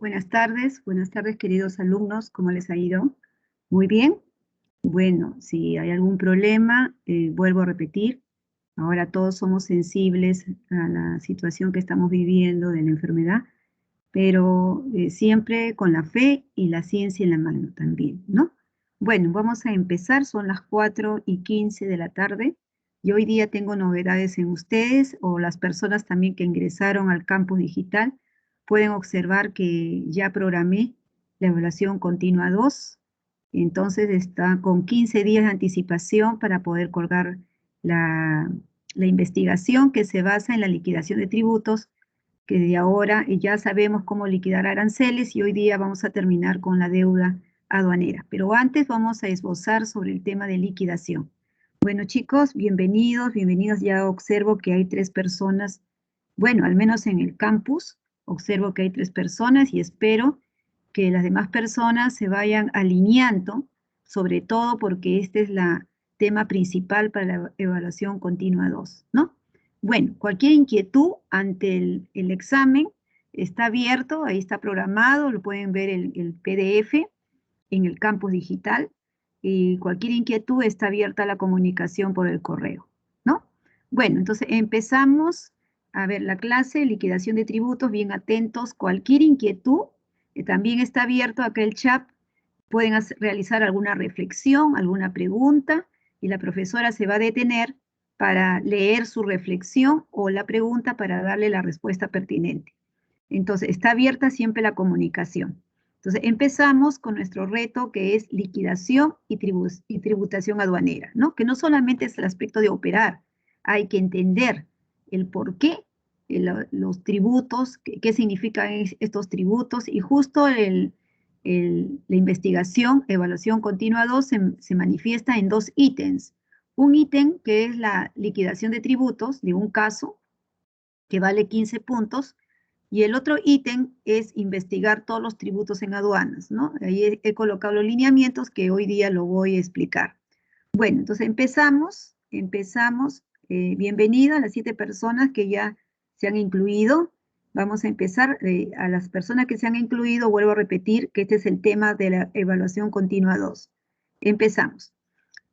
Buenas tardes queridos alumnos, ¿cómo les ha ido? Muy bien. Bueno, si hay algún problema, vuelvo a repetir, ahora todos somos sensibles a la situación que estamos viviendo de la enfermedad, pero siempre con la fe y la ciencia en la mano también, ¿no? Bueno, vamos a empezar, son las 4:15 de la tarde, y hoy día tengo novedades en ustedes o las personas también que ingresaron al campus digital. Pueden observar que ya programé la evaluación continua 2, entonces está con 15 días de anticipación para poder colgar la, la investigación que se basa en la liquidación de tributos, que de ahora ya sabemos cómo liquidar aranceles y hoy día vamos a terminar con la deuda aduanera. Pero antes vamos a esbozar sobre el tema de liquidación. Bueno chicos, bienvenidos. Ya observo que hay 3 personas, bueno, al menos en el campus, observo que hay 3 personas y espero que las demás personas se vayan alineando, sobre todo porque este es el tema principal para la evaluación continua 2, ¿no? Bueno, cualquier inquietud ante el examen está abierto, ahí está programado, lo pueden ver el PDF en el campus digital, y cualquier inquietud está abierta a la comunicación por el correo, ¿no? Bueno, entonces empezamos a ver la clase, liquidación de tributos, bien atentos, cualquier inquietud, también está abierto acá el chat, pueden realizar alguna reflexión, alguna pregunta, y la profesora se va a detener para leer su reflexión o la pregunta para darle la respuesta pertinente. Entonces, está abierta siempre la comunicación. Entonces, empezamos con nuestro reto que es liquidación y tributación aduanera, ¿no? Que no solamente es el aspecto de operar, hay que entender el por qué, los tributos, qué significan estos tributos, y justo la investigación, evaluación continua 2, se manifiesta en 2 ítems. Un ítem que es la liquidación de tributos de un caso que vale 15 puntos, y el otro ítem es investigar todos los tributos en aduanas, ¿no? Ahí he colocado los lineamientos que hoy día lo voy a explicar. Bueno, entonces empezamos. Bienvenida a las 7 personas que ya se han incluido. Vamos a empezar. A las personas que se han incluido, vuelvo a repetir que este es el tema de la evaluación continua 2. Empezamos.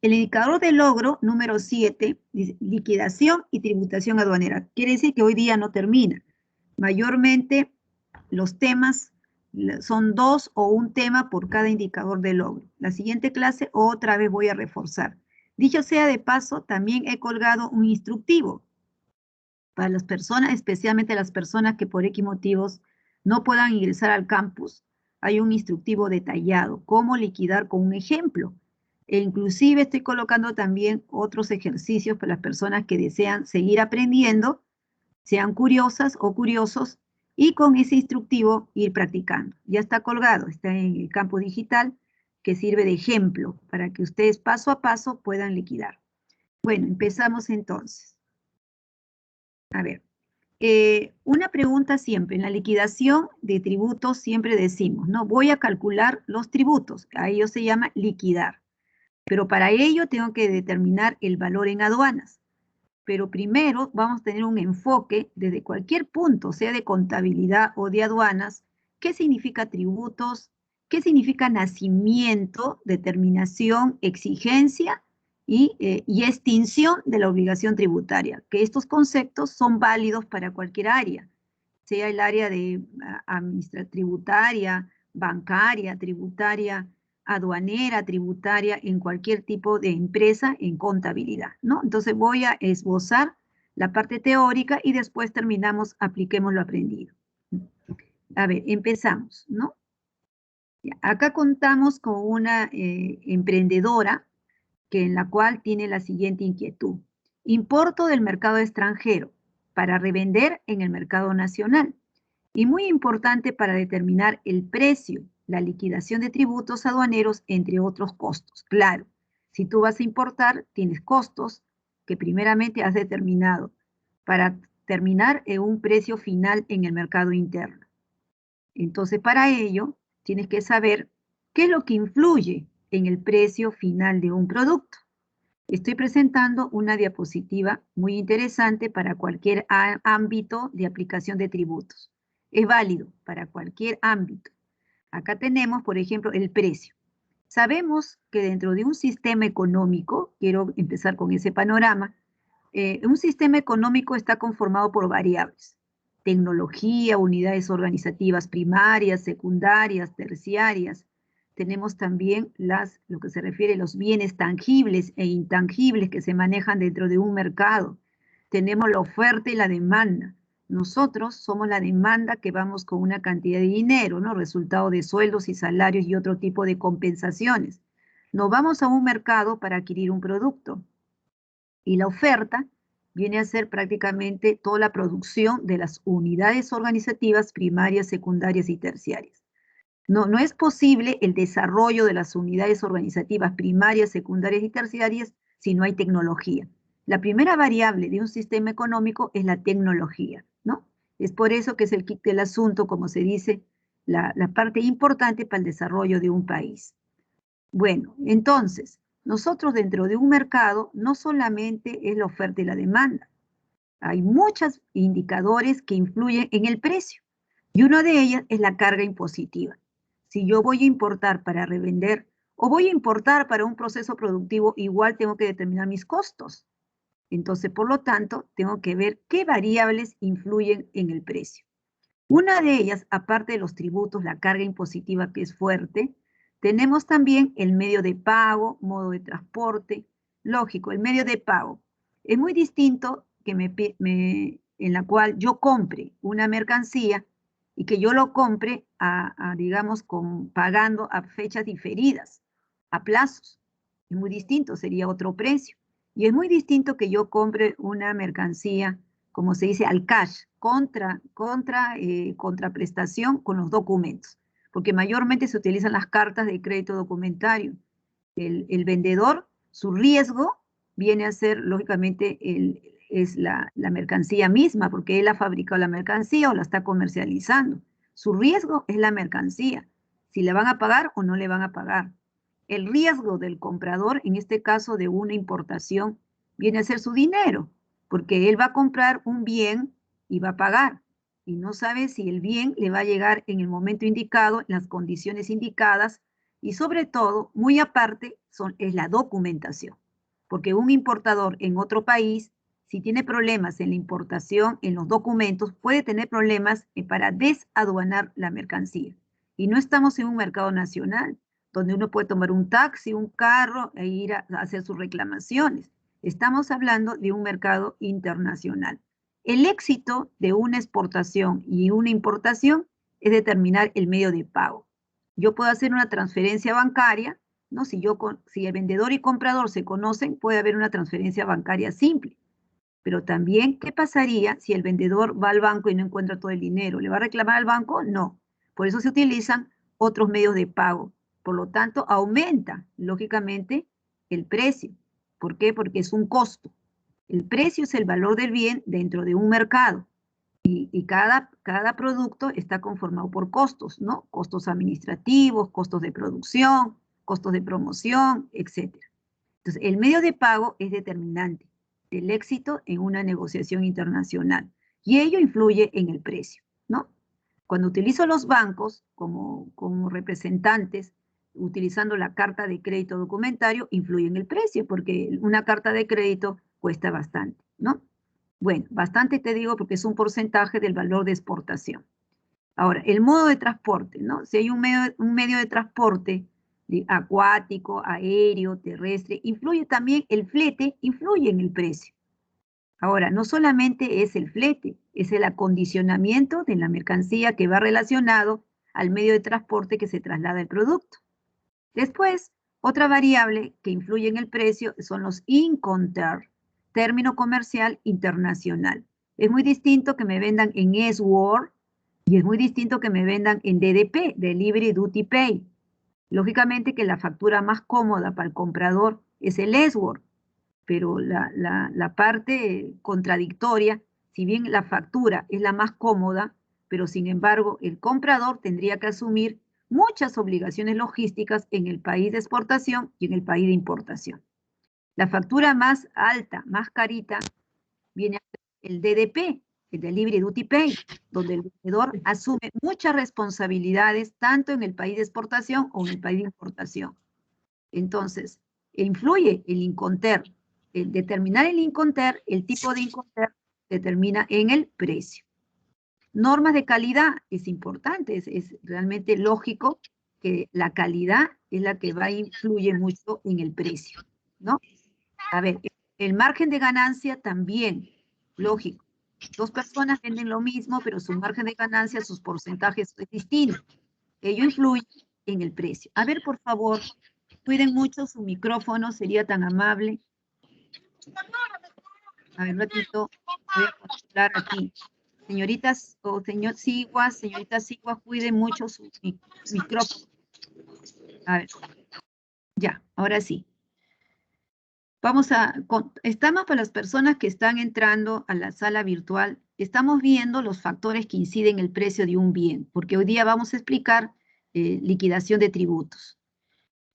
El indicador de logro número 7, dice liquidación y tributación aduanera. Quiere decir que hoy día no termina. Mayormente los temas son 2 o un tema por cada indicador de logro. La siguiente clase otra vez voy a reforzar. Dicho sea de paso, también he colgado un instructivo para las personas, especialmente las personas que por X motivos no puedan ingresar al campus. Hay un instructivo detallado, cómo liquidar con un ejemplo. E inclusive estoy colocando también otros ejercicios para las personas que desean seguir aprendiendo, sean curiosas o curiosos, y con ese instructivo ir practicando. Ya está colgado, está en el campo digital, que sirve de ejemplo para que ustedes paso a paso puedan liquidar. Bueno, empezamos entonces. A ver, una pregunta siempre, en la liquidación de tributos siempre decimos, ¿no? Voy a calcular los tributos, a ello se llama liquidar, pero para ello tengo que determinar el valor en aduanas. Pero primero vamos a tener un enfoque desde cualquier punto, sea de contabilidad o de aduanas, qué significa tributos, qué significa nacimiento, determinación, exigencia y extinción de la obligación tributaria, que estos conceptos son válidos para cualquier área, sea el área de tributaria, bancaria, tributaria, aduanera, tributaria, en cualquier tipo de empresa en contabilidad, ¿no? Entonces voy a esbozar la parte teórica y después terminamos, apliquemos lo aprendido. A ver, empezamos, ¿no? Acá contamos con una emprendedora en la cual tiene la siguiente inquietud. Importo del mercado extranjero para revender en el mercado nacional. Y muy importante para determinar el precio, la liquidación de tributos aduaneros, entre otros costos. Claro, si tú vas a importar, tienes costos que primeramente has determinado para terminar en un precio final en el mercado interno. Entonces, para ello, tienes que saber qué es lo que influye en el precio final de un producto. Estoy presentando una diapositiva muy interesante para cualquier ámbito de aplicación de tributos. Es válido para cualquier ámbito. Acá tenemos, por ejemplo, el precio. Sabemos que dentro de un sistema económico, quiero empezar con ese panorama, un sistema económico está conformado por variables: tecnología, unidades organizativas primarias, secundarias, terciarias. Tenemos también lo que se refiere a los bienes tangibles e intangibles que se manejan dentro de un mercado. Tenemos la oferta y la demanda. Nosotros somos la demanda que vamos con una cantidad de dinero, ¿no? Resultado de sueldos y salarios y otro tipo de compensaciones. Nos vamos a un mercado para adquirir un producto. Y la oferta viene a ser prácticamente toda la producción de las unidades organizativas primarias, secundarias y terciarias. No es posible el desarrollo de las unidades organizativas primarias, secundarias y terciarias si no hay tecnología. La primera variable de un sistema económico es la tecnología, ¿no? Es por eso que es el kit del asunto, como se dice, la parte importante para el desarrollo de un país. Bueno, entonces, nosotros dentro de un mercado no solamente es la oferta y la demanda, hay muchos indicadores que influyen en el precio y una de ellas es la carga impositiva. Si yo voy a importar para revender o voy a importar para un proceso productivo, igual tengo que determinar mis costos. Entonces, por lo tanto, tengo que ver qué variables influyen en el precio. Una de ellas, aparte de los tributos, la carga impositiva que es fuerte, tenemos también el medio de pago, modo de transporte. Lógico, el medio de pago es muy distinto que en la cual yo compre una mercancía y que yo lo compre digamos, pagando a fechas diferidas, a plazos. Es muy distinto, sería otro precio. Y es muy distinto que yo compre una mercancía, como se dice, al cash, contraprestación con los documentos, porque mayormente se utilizan las cartas de crédito documentario. El vendedor, su riesgo viene a ser, lógicamente, es la mercancía misma, porque él ha fabricado la mercancía o la está comercializando. Su riesgo es la mercancía, si le van a pagar o no le van a pagar. El riesgo del comprador, en este caso de una importación, viene a ser su dinero, porque él va a comprar un bien y va a pagar, y no sabe si el bien le va a llegar en el momento indicado, en las condiciones indicadas, y sobre todo, muy aparte, es la documentación, porque un importador en otro país, si tiene problemas en la importación, en los documentos, puede tener problemas para desaduanar la mercancía. Y no estamos en un mercado nacional, donde uno puede tomar un taxi, un carro e ir a hacer sus reclamaciones. Estamos hablando de un mercado internacional. El éxito de una exportación y una importación es determinar el medio de pago. Yo puedo hacer una transferencia bancaria, ¿no? Si el vendedor y comprador se conocen, puede haber una transferencia bancaria simple. Pero también, ¿qué pasaría si el vendedor va al banco y no encuentra todo el dinero? ¿Le va a reclamar al banco? No. Por eso se utilizan otros medios de pago. Por lo tanto, aumenta, lógicamente, el precio. ¿Por qué? Porque es un costo. El precio es el valor del bien dentro de un mercado. Y cada producto está conformado por costos, ¿no? Costos administrativos, costos de producción, costos de promoción, etc. Entonces, el medio de pago es determinante del éxito en una negociación internacional y ello influye en el precio, ¿no? Cuando utilizo los bancos como representantes, utilizando la carta de crédito documentario, influye en el precio porque una carta de crédito cuesta bastante, ¿no? Bueno, bastante te digo porque es un porcentaje del valor de exportación. Ahora, el modo de transporte, ¿no? Si hay un medio de transporte acuático, aéreo, terrestre, influye también el flete, influye en el precio. Ahora, no solamente es el flete, es el acondicionamiento de la mercancía que va relacionado al medio de transporte que se traslada el producto. Después, otra variable que influye en el precio son los Incoterm, término comercial internacional. Es muy distinto que me vendan en S-Word y es muy distinto que me vendan en DDP, Delivery Duty Pay. Lógicamente que la factura más cómoda para el comprador es el S-Word, pero la parte contradictoria, si bien la factura es la más cómoda, pero sin embargo el comprador tendría que asumir muchas obligaciones logísticas en el país de exportación y en el país de importación. La factura más alta, más carita, viene a ser el DDP, el delivery duty pay, donde el vendedor asume muchas responsabilidades tanto en el país de exportación o en el país de importación. Entonces, influye el Inconter. El determinar el Inconter, el tipo de Inconter, determina en el precio. Normas de calidad es importante, es realmente lógico que la calidad es la que va a influir mucho en el precio, ¿no? A ver, el margen de ganancia también, lógico. Dos personas venden lo mismo, pero su margen de ganancia, sus porcentajes es distinto. Ello influye en el precio. A ver, por favor, cuiden mucho su micrófono, sería tan amable. A ver, un ratito, voy a controlar aquí. Señoritas o señoritas Siguas, cuiden mucho su micrófono. A ver, ya, ahora sí. Estamos para las personas que están entrando a la sala virtual, estamos viendo los factores que inciden en el precio de un bien, porque hoy día vamos a explicar liquidación de tributos.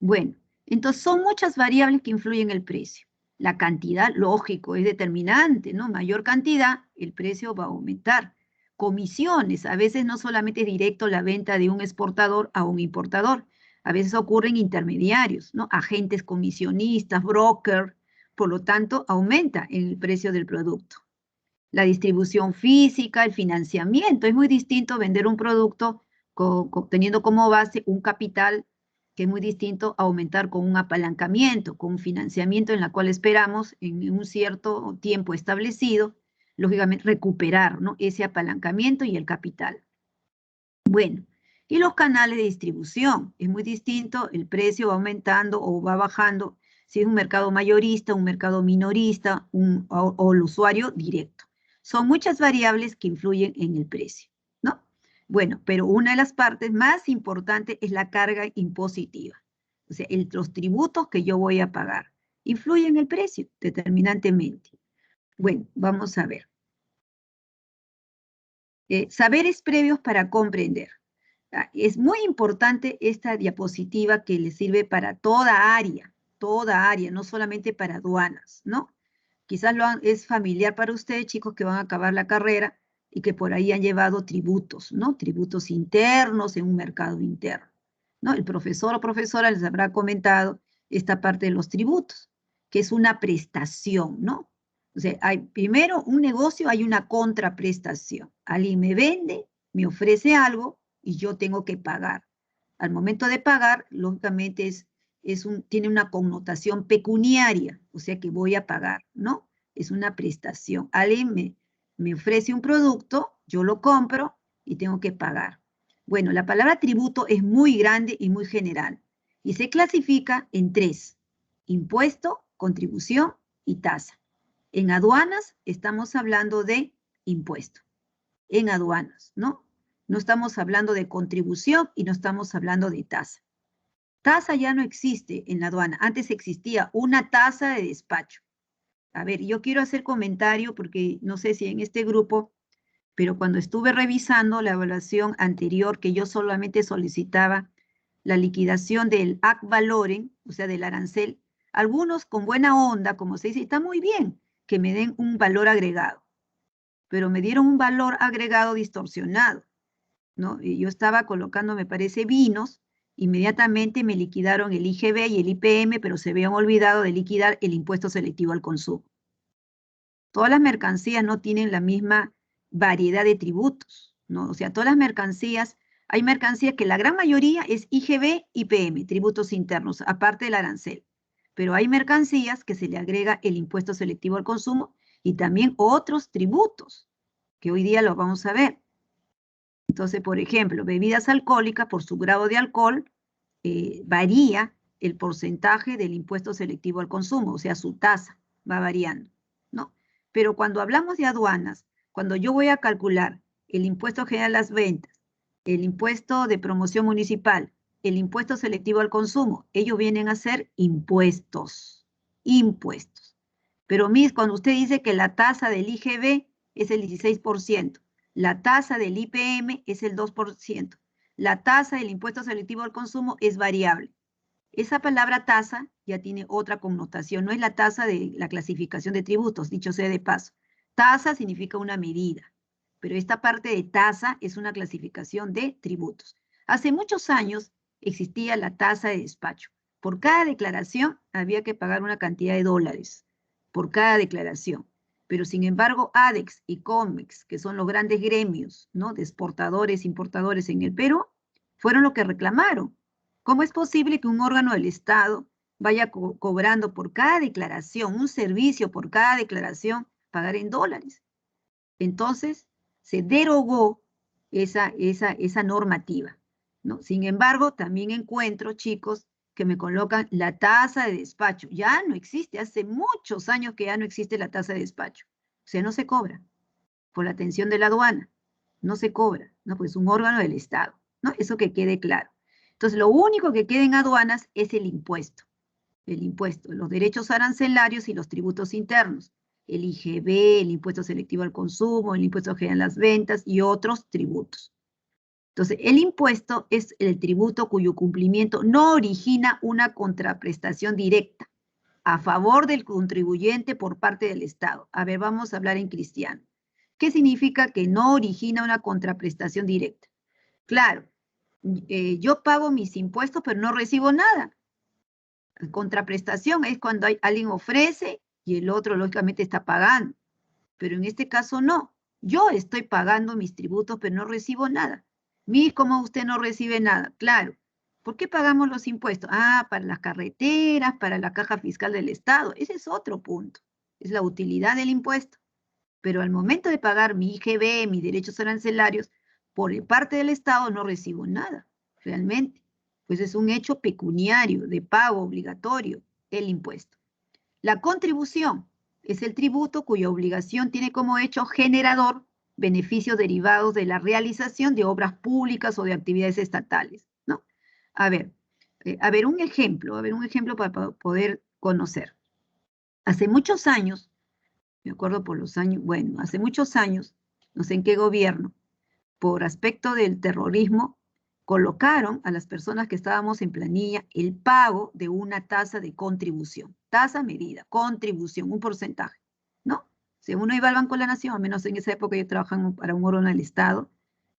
Bueno, entonces son muchas variables que influyen en el precio. La cantidad, lógico, es determinante, ¿no? Mayor cantidad, el precio va a aumentar. Comisiones, a veces no solamente es directo la venta de un exportador a un importador, a veces ocurren intermediarios, ¿no? Agentes comisionistas, broker, por lo tanto, aumenta el precio del producto. La distribución física, el financiamiento, es muy distinto vender un producto teniendo como base un capital, que es muy distinto a aumentar con un apalancamiento, con un financiamiento en la cual esperamos en un cierto tiempo establecido, lógicamente recuperar, ¿no?, ese apalancamiento y el capital. Bueno, y los canales de distribución, es muy distinto, el precio va aumentando o va bajando, si es un mercado mayorista, un mercado minorista, o el usuario directo. Son muchas variables que influyen en el precio, ¿no? Bueno, pero una de las partes más importantes es la carga impositiva. O sea, los tributos que yo voy a pagar influyen en el precio determinantemente. Bueno, vamos a ver. Saberes previos para comprender. Es muy importante esta diapositiva que le sirve para toda área, no solamente para aduanas, ¿no? Quizás es familiar para ustedes, chicos, que van a acabar la carrera y que por ahí han llevado tributos, ¿no? Tributos internos en un mercado interno, ¿no? El profesor o profesora les habrá comentado esta parte de los tributos, que es una prestación, ¿no? O sea, primero un negocio, hay una contraprestación. Alguien me vende, me ofrece algo y yo tengo que pagar. Al momento de pagar, lógicamente tiene una connotación pecuniaria, o sea que voy a pagar, ¿no? Es una prestación. Alguien me ofrece un producto, yo lo compro y tengo que pagar. Bueno, la palabra tributo es muy grande y muy general y se clasifica en tres: impuesto, contribución y tasa. En aduanas estamos hablando de impuesto. En aduanas, ¿no? No estamos hablando de contribución y no estamos hablando de tasa. Tasa ya no existe en la aduana. Antes existía una tasa de despacho. A ver, yo quiero hacer comentario porque no sé si en este grupo, pero cuando estuve revisando la evaluación anterior, que yo solamente solicitaba la liquidación del ac valorem, o sea, del arancel, algunos con buena onda, como se dice, está muy bien que me den un valor agregado, pero me dieron un valor agregado distorsionado, ¿no? Y yo estaba colocando, me parece, vinos, inmediatamente me liquidaron el IGB y el IPM, pero se habían olvidado de liquidar el impuesto selectivo al consumo. Todas las mercancías no tienen la misma variedad de tributos, ¿no? O sea, todas las mercancías, hay mercancías que la gran mayoría es IGB, IPM, tributos internos, aparte del arancel. Pero hay mercancías que se le agrega el impuesto selectivo al consumo y también otros tributos, que hoy día los vamos a ver. Entonces, por ejemplo, bebidas alcohólicas, por su grado de alcohol, varía el porcentaje del impuesto selectivo al consumo, o sea, su tasa va variando, ¿no? Pero cuando hablamos de aduanas, cuando yo voy a calcular el impuesto general a las ventas, el impuesto de promoción municipal, el impuesto selectivo al consumo, ellos vienen a ser impuestos, impuestos. Pero cuando usted dice que la tasa del IGB es el 16%, la tasa del IPM es el 2%, la tasa del impuesto selectivo al consumo es variable. Esa palabra tasa ya tiene otra connotación, no es la tasa de la clasificación de tributos, dicho sea de paso. Tasa significa una medida, pero esta parte de tasa es una clasificación de tributos. Hace muchos años existía la tasa de despacho. Por cada declaración había que pagar una cantidad de dólares, por cada declaración. Pero sin embargo, ADEX y COMEX, que son los grandes gremios, ¿no?, de exportadores, importadores en el Perú, fueron los que reclamaron. ¿Cómo es posible que un órgano del Estado vaya cobrando por cada declaración, un servicio por cada declaración, pagar en dólares? Entonces, se derogó esa normativa, ¿no? Sin embargo, también encuentro chicos que me colocan la tasa de despacho. Ya no existe, hace muchos años que ya no existe la tasa de despacho. O sea, no se cobra por la atención de la aduana. No se cobra, ¿no? Pues es un órgano del Estado, ¿no? Eso que quede claro. Entonces, lo único que queda en aduanas es el impuesto, los derechos arancelarios y los tributos internos, el IGB, el impuesto selectivo al consumo, el impuesto general a las ventas y otros tributos. Entonces, el impuesto es el tributo cuyo cumplimiento no origina una contraprestación directa a favor del contribuyente por parte del Estado. A ver, vamos a hablar en cristiano. ¿Qué significa que no origina una contraprestación directa? Claro, yo pago mis impuestos, pero no recibo nada. Contraprestación es cuando alguien ofrece y el otro lógicamente está pagando. Pero en este caso no. Yo estoy pagando mis tributos, pero no recibo nada. ¿Cómo usted no recibe nada? Claro. ¿Por qué pagamos los impuestos? Ah, para las carreteras, para la caja fiscal del Estado. Ese es otro punto. Es la utilidad del impuesto. Pero al momento de pagar mi IGB, mis derechos arancelarios, por parte del Estado no recibo nada, realmente. Pues es un hecho pecuniario, de pago obligatorio, el impuesto. La contribución es el tributo cuya obligación tiene como hecho generador beneficios derivados de la realización de obras públicas o de actividades estatales, ¿no? A ver un ejemplo para poder conocer. Hace muchos años, me acuerdo por los años, bueno, hace muchos años, no sé en qué gobierno, por aspecto del terrorismo, colocaron a las personas que estábamos en planilla el pago de una tasa de contribución. Tasa medida, contribución, un porcentaje, ¿no? Si uno iba al Banco de la Nación, al menos en esa época yo trabajaba para un órgano del Estado,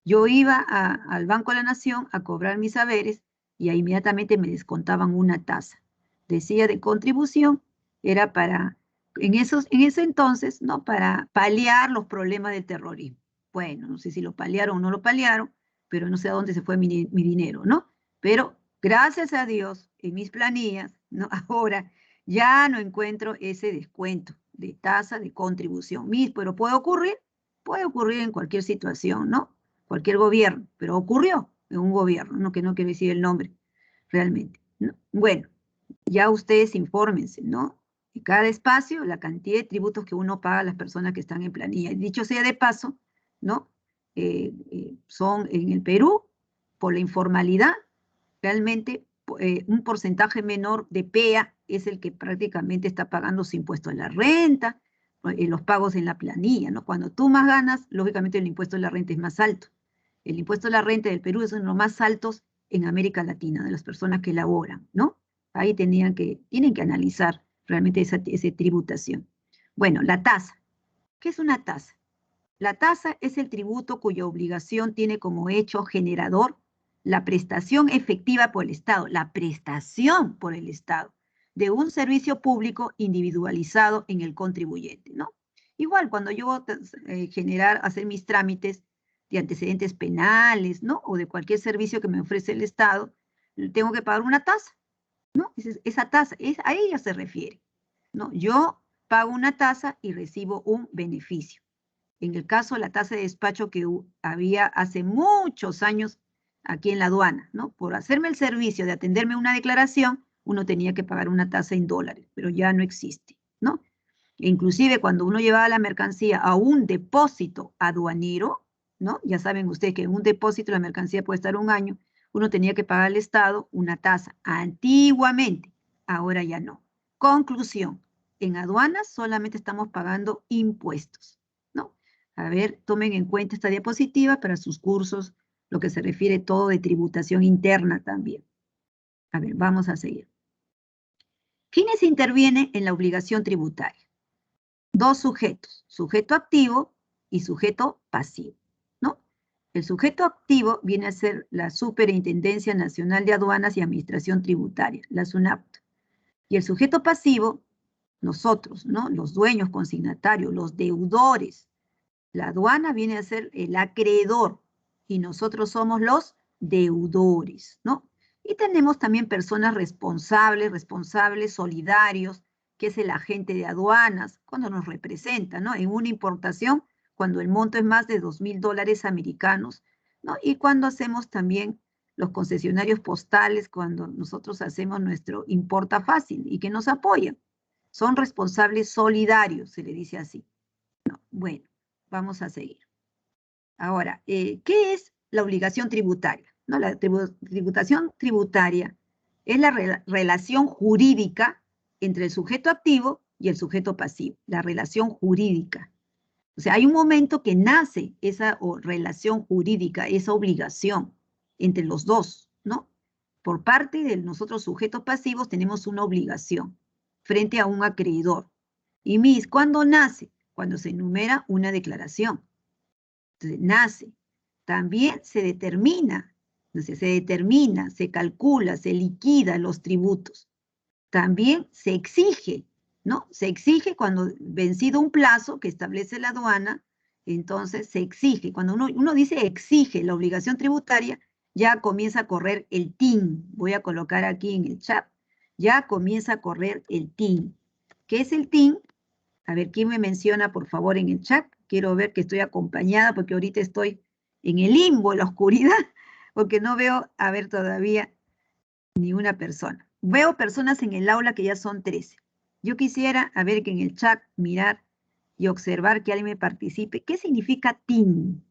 yo iba al Banco de la Nación a cobrar mis haberes y ahí inmediatamente me descontaban una tasa. Decía de contribución, era para, en ese entonces, ¿no?, para paliar los problemas del terrorismo. Bueno, no sé si lo paliaron o no lo paliaron, pero no sé a dónde se fue mi dinero, ¿no? Pero gracias a Dios, en mis planillas, ¿no?, ahora ya no encuentro ese descuento de tasa de contribución. Pero puede ocurrir en cualquier situación, ¿no? Cualquier gobierno, pero ocurrió en un gobierno, ¿no?, que no quiero decir el nombre realmente, ¿no? Bueno, ya ustedes infórmense, ¿no? En cada espacio, la cantidad de tributos que uno paga a las personas que están en planilla. Dicho sea de paso, ¿no? Son en el Perú, por la informalidad, realmente un porcentaje menor de PEA es el que prácticamente está pagando su impuesto a la renta, los pagos en la planilla, ¿no? Cuando tú más ganas, lógicamente el impuesto a la renta es más alto. El impuesto a la renta del Perú es uno de los más altos en América Latina, de las personas que laboran, ¿no? Ahí tienen que analizar realmente esa tributación. Bueno, la tasa. ¿Qué es una tasa? La tasa es el tributo cuya obligación tiene como hecho generador la prestación efectiva por el Estado, la prestación por el Estado de un servicio público individualizado en el contribuyente, ¿no? Igual, cuando yo voy a hacer mis trámites de antecedentes penales, ¿no?, o de cualquier servicio que me ofrece el Estado, tengo que pagar una tasa, ¿no? Esa tasa, a ella se refiere, ¿no? Yo pago una tasa y recibo un beneficio. En el caso de la tasa de despacho que había hace muchos años aquí en la aduana, ¿no? Por hacerme el servicio de atenderme una declaración, uno tenía que pagar una tasa en dólares, pero ya no existe, ¿no? E inclusive cuando uno llevaba la mercancía a un depósito aduanero, ¿no? Ya saben ustedes que en un depósito la mercancía puede estar un año, uno tenía que pagar al Estado una tasa. Antiguamente, ahora ya no. Conclusión, en aduanas solamente estamos pagando impuestos, ¿no? A ver, tomen en cuenta esta diapositiva para sus cursos, lo que se refiere todo de tributación interna también. A ver, vamos a seguir. ¿Quiénes intervienen en la obligación tributaria? Dos sujetos, sujeto activo y sujeto pasivo, ¿no? El sujeto activo viene a ser la Superintendencia Nacional de Aduanas y Administración Tributaria, la SUNAT. Y el sujeto pasivo, nosotros, ¿no? Los dueños consignatarios, los deudores. La aduana viene a ser el acreedor y nosotros somos los deudores, ¿no? Y tenemos también personas responsables solidarios, que es el agente de aduanas, cuando nos representa, ¿no? En una importación, cuando el monto es más de $2.000 americanos, ¿no? Y cuando hacemos también los concesionarios postales, cuando nosotros hacemos nuestro importa fácil y que nos apoyan. Son responsables solidarios, se le dice así. No, bueno, vamos a seguir. Ahora, ¿qué es la obligación tributaria? ¿No? La tributación tributaria es la relación jurídica entre el sujeto activo y el sujeto pasivo, la relación jurídica. O sea, hay un momento que nace esa relación jurídica, esa obligación entre los dos, ¿no? Por parte de nosotros sujetos pasivos tenemos una obligación frente a un acreedor. Y ¿cuándo nace? Cuando se enumera una declaración. Entonces, nace. También se determina, se calcula, se liquida los tributos. También se exige, ¿no? Se exige cuando vencido un plazo que establece la aduana, entonces se exige. Cuando uno dice exige la obligación tributaria, ya comienza a correr el TIN. Voy a colocar aquí en el chat. Ya comienza a correr el TIN. ¿Qué es el TIN? A ver, ¿quién me menciona, por favor, en el chat? Quiero ver que estoy acompañada porque ahorita estoy en el limbo, en la oscuridad, porque no veo, a ver, todavía ni una persona. Veo personas en el aula que ya son 13. Yo quisiera, a ver, que en el chat mirar y observar que alguien me participe. ¿Qué significa TIN?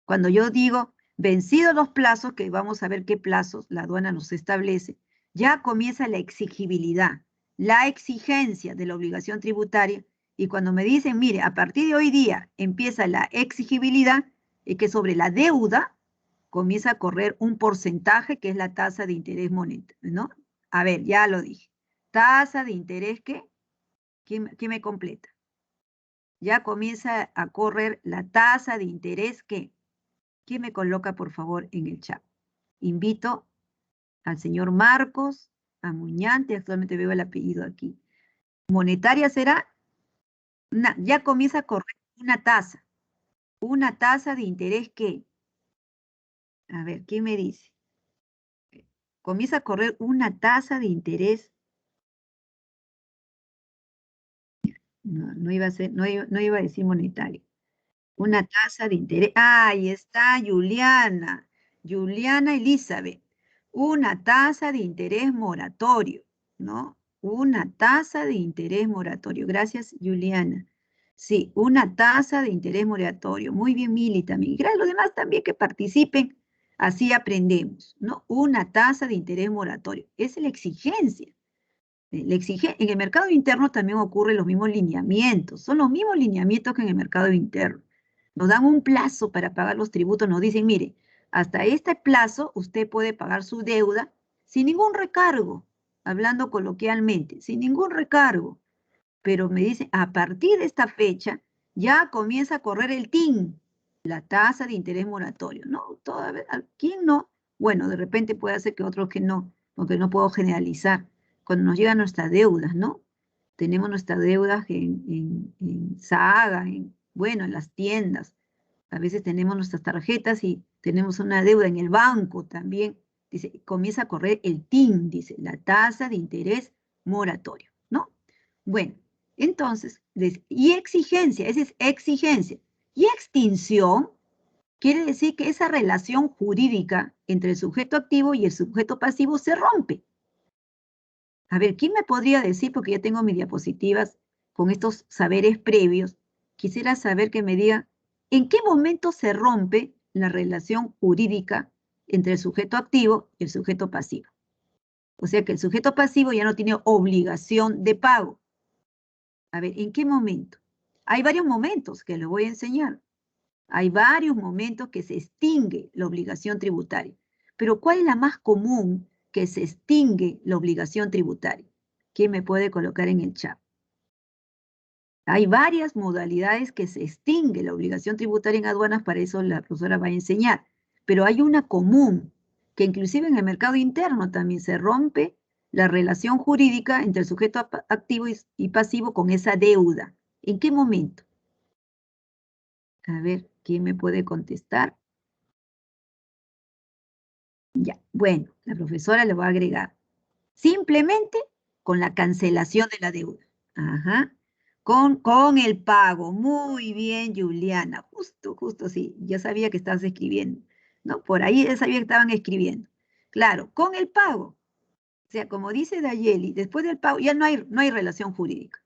Cuando yo digo vencidos los plazos, que vamos a ver qué plazos la aduana nos establece, ya comienza la exigibilidad, la exigencia de la obligación tributaria. Y cuando me dicen, mire, a partir de hoy día empieza la exigibilidad, es que sobre la deuda comienza a correr un porcentaje que es la tasa de interés monetario, ¿no? A ver, ya lo dije. Tasa de interés, ¿qué? ¿Quién me completa? Ya comienza a correr la tasa de interés, ¿qué? ¿Quién me coloca, por favor, en el chat? Invito al señor Marcos, a Muñante, actualmente veo el apellido aquí. Monetaria será, ya comienza a correr una tasa de interés que, a ver, ¿quién me dice? Comienza a correr una tasa de interés, no iba a ser, no iba a decir monetario, una tasa de interés, ahí está Juliana Elizabeth, una tasa de interés moratorio, ¿no? Una tasa de interés moratorio, gracias Juliana. Sí, una tasa de interés moratorio. Muy bien, Mili también. Y gracias a los demás también que participen. Así aprendemos, ¿no? Una tasa de interés moratorio. Es la exigencia. En el mercado interno también ocurren los mismos lineamientos. Son los mismos lineamientos que en el mercado interno. Nos dan un plazo para pagar los tributos. Nos dicen, mire, hasta este plazo usted puede pagar su deuda sin ningún recargo. Hablando coloquialmente, sin ningún recargo. Pero me dicen, a partir de esta fecha, ya comienza a correr el TIN, la tasa de interés moratorio. No, todavía, ¿quién no? Bueno, de repente puede ser que otros que no, porque no puedo generalizar. Cuando nos llegan nuestras deudas, ¿no? Tenemos nuestras deudas en Saga, bueno, en las tiendas. A veces tenemos nuestras tarjetas y tenemos una deuda en el banco también. Dice, comienza a correr el TIN, dice, la tasa de interés moratorio, ¿no? Bueno, entonces, y exigencia, esa es exigencia. Y extinción quiere decir que esa relación jurídica entre el sujeto activo y el sujeto pasivo se rompe. A ver, ¿quién me podría decir? Porque ya tengo mis diapositivas con estos saberes previos. Quisiera saber que me diga, ¿en qué momento se rompe la relación jurídica entre el sujeto activo y el sujeto pasivo? O sea que el sujeto pasivo ya no tiene obligación de pago. A ver, ¿en qué momento? Hay varios momentos que les voy a enseñar. Hay varios momentos que se extingue la obligación tributaria. Pero ¿cuál es la más común que se extingue la obligación tributaria? ¿Quién me puede colocar en el chat? Hay varias modalidades que se extingue la obligación tributaria en aduanas, para eso la profesora va a enseñar. Pero hay una común, que inclusive en el mercado interno también se rompe la relación jurídica entre el sujeto activo y pasivo con esa deuda. ¿En qué momento? A ver, ¿quién me puede contestar? Ya, bueno, la profesora le va a agregar. Simplemente con la cancelación de la deuda. Ajá. Con el pago. Muy bien, Juliana. Justo, sí. Ya sabía que estabas escribiendo. ¿No? Por ahí ya sabía que estaban escribiendo. Claro, con el pago. O sea, como dice Dayeli, después del pago ya no hay relación jurídica.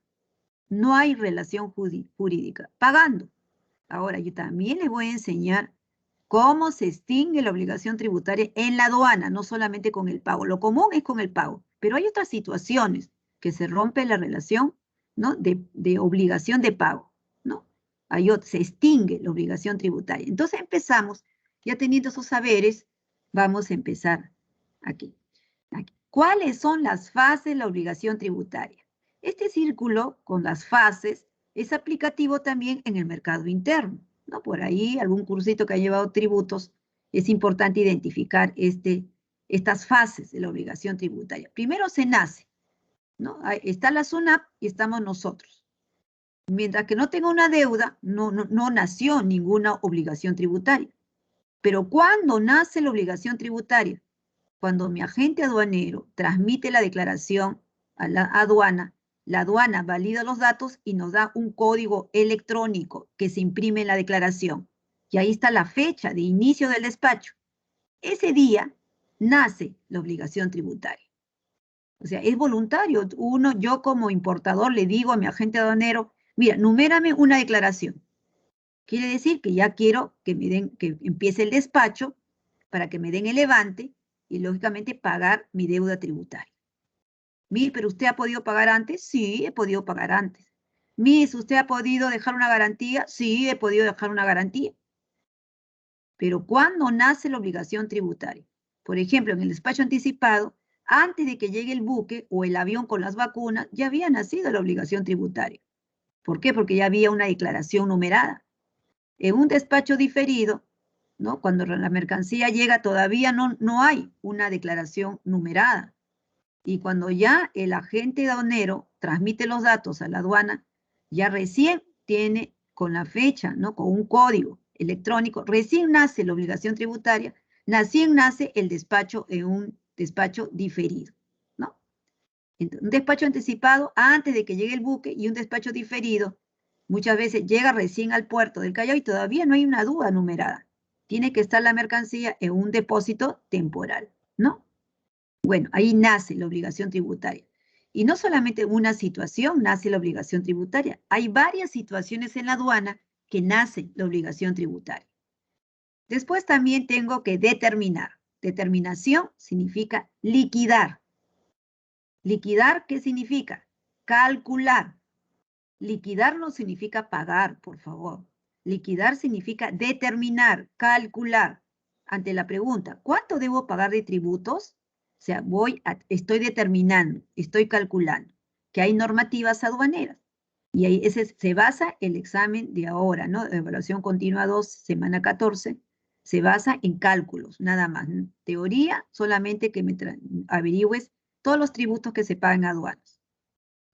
No hay relación jurídica. Pagando. Ahora, yo también les voy a enseñar cómo se extingue la obligación tributaria en la aduana, no solamente con el pago. Lo común es con el pago, pero hay otras situaciones que se rompe la relación, ¿no? de obligación de pago, ¿no? Se extingue la obligación tributaria. Entonces empezamos, ya teniendo esos saberes, vamos a empezar aquí. ¿Cuáles son las fases de la obligación tributaria? Este círculo con las fases es aplicativo también en el mercado interno, ¿no? Por ahí, algún cursito que ha llevado tributos, es importante identificar estas fases de la obligación tributaria. Primero se nace, ¿no? Está la SUNAT y estamos nosotros. Mientras que no tenga una deuda, no nació ninguna obligación tributaria. Pero ¿cuándo nace la obligación tributaria? Cuando mi agente aduanero transmite la declaración a la aduana valida los datos y nos da un código electrónico que se imprime en la declaración. Y ahí está la fecha de inicio del despacho. Ese día nace la obligación tributaria. O sea, es voluntario. Yo como importador le digo a mi agente aduanero, mira, numérame una declaración. Quiere decir que ya quiero que empiece el despacho para que me den el levante y lógicamente pagar mi deuda tributaria. ¿Pero usted ha podido pagar antes? Sí, he podido pagar antes. ¿Usted ha podido dejar una garantía? Sí, he podido dejar una garantía. Pero ¿cuándo nace la obligación tributaria? Por ejemplo, en el despacho anticipado, antes de que llegue el buque o el avión con las vacunas, ya había nacido la obligación tributaria. ¿Por qué? Porque ya había una declaración numerada. En un despacho diferido, ¿no? Cuando la mercancía llega, todavía no hay una declaración numerada. Y cuando ya el agente aduanero transmite los datos a la aduana, ya recién tiene con la fecha, ¿no? Con un código electrónico, recién nace la obligación tributaria, recién nace el despacho en un despacho diferido, ¿no? Entonces, un despacho anticipado antes de que llegue el buque y un despacho diferido muchas veces llega recién al puerto del Callao y todavía no hay una aduana numerada. Tiene que estar la mercancía en un depósito temporal, ¿no? Bueno, ahí nace la obligación tributaria. Y no solamente una situación nace la obligación tributaria, hay varias situaciones en la aduana que nace la obligación tributaria. Después también tengo que determinar. Determinación significa liquidar. ¿Liquidar qué significa? Calcular. Liquidar no significa pagar, por favor. Liquidar significa determinar, calcular. Ante la pregunta, ¿cuánto debo pagar de tributos? O sea, estoy determinando, estoy calculando, que hay normativas aduaneras. Y ahí se basa el examen de ahora, ¿no? Evaluación continua 2, semana 14, se basa en cálculos, nada más. Teoría, solamente que me averigües todos los tributos que se pagan aduanas.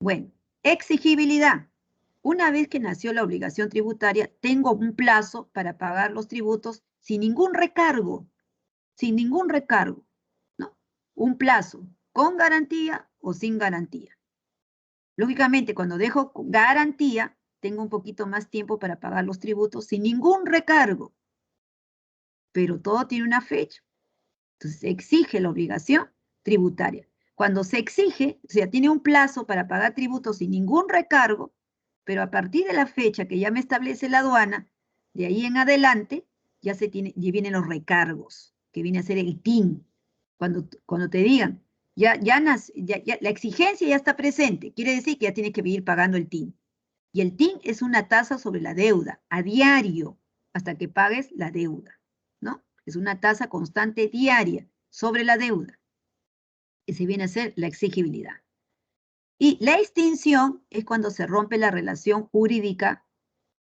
Bueno, exigibilidad. Una vez que nació la obligación tributaria, tengo un plazo para pagar los tributos sin ningún recargo, ¿no? Un plazo con garantía o sin garantía. Lógicamente, cuando dejo garantía, tengo un poquito más tiempo para pagar los tributos sin ningún recargo, pero todo tiene una fecha. Entonces, se exige la obligación tributaria. Cuando se exige, o sea, tiene un plazo para pagar tributos sin ningún recargo, pero a partir de la fecha que ya me establece la aduana, de ahí en adelante, ya vienen los recargos, que viene a ser el TIN. Cuando te digan, la exigencia ya está presente, quiere decir que ya tienes que ir pagando el TIN. Y el TIN es una tasa sobre la deuda, a diario, hasta que pagues la deuda, ¿no? Es una tasa constante diaria sobre la deuda. Ese viene a ser la exigibilidad. Y la extinción es cuando se rompe la relación jurídica,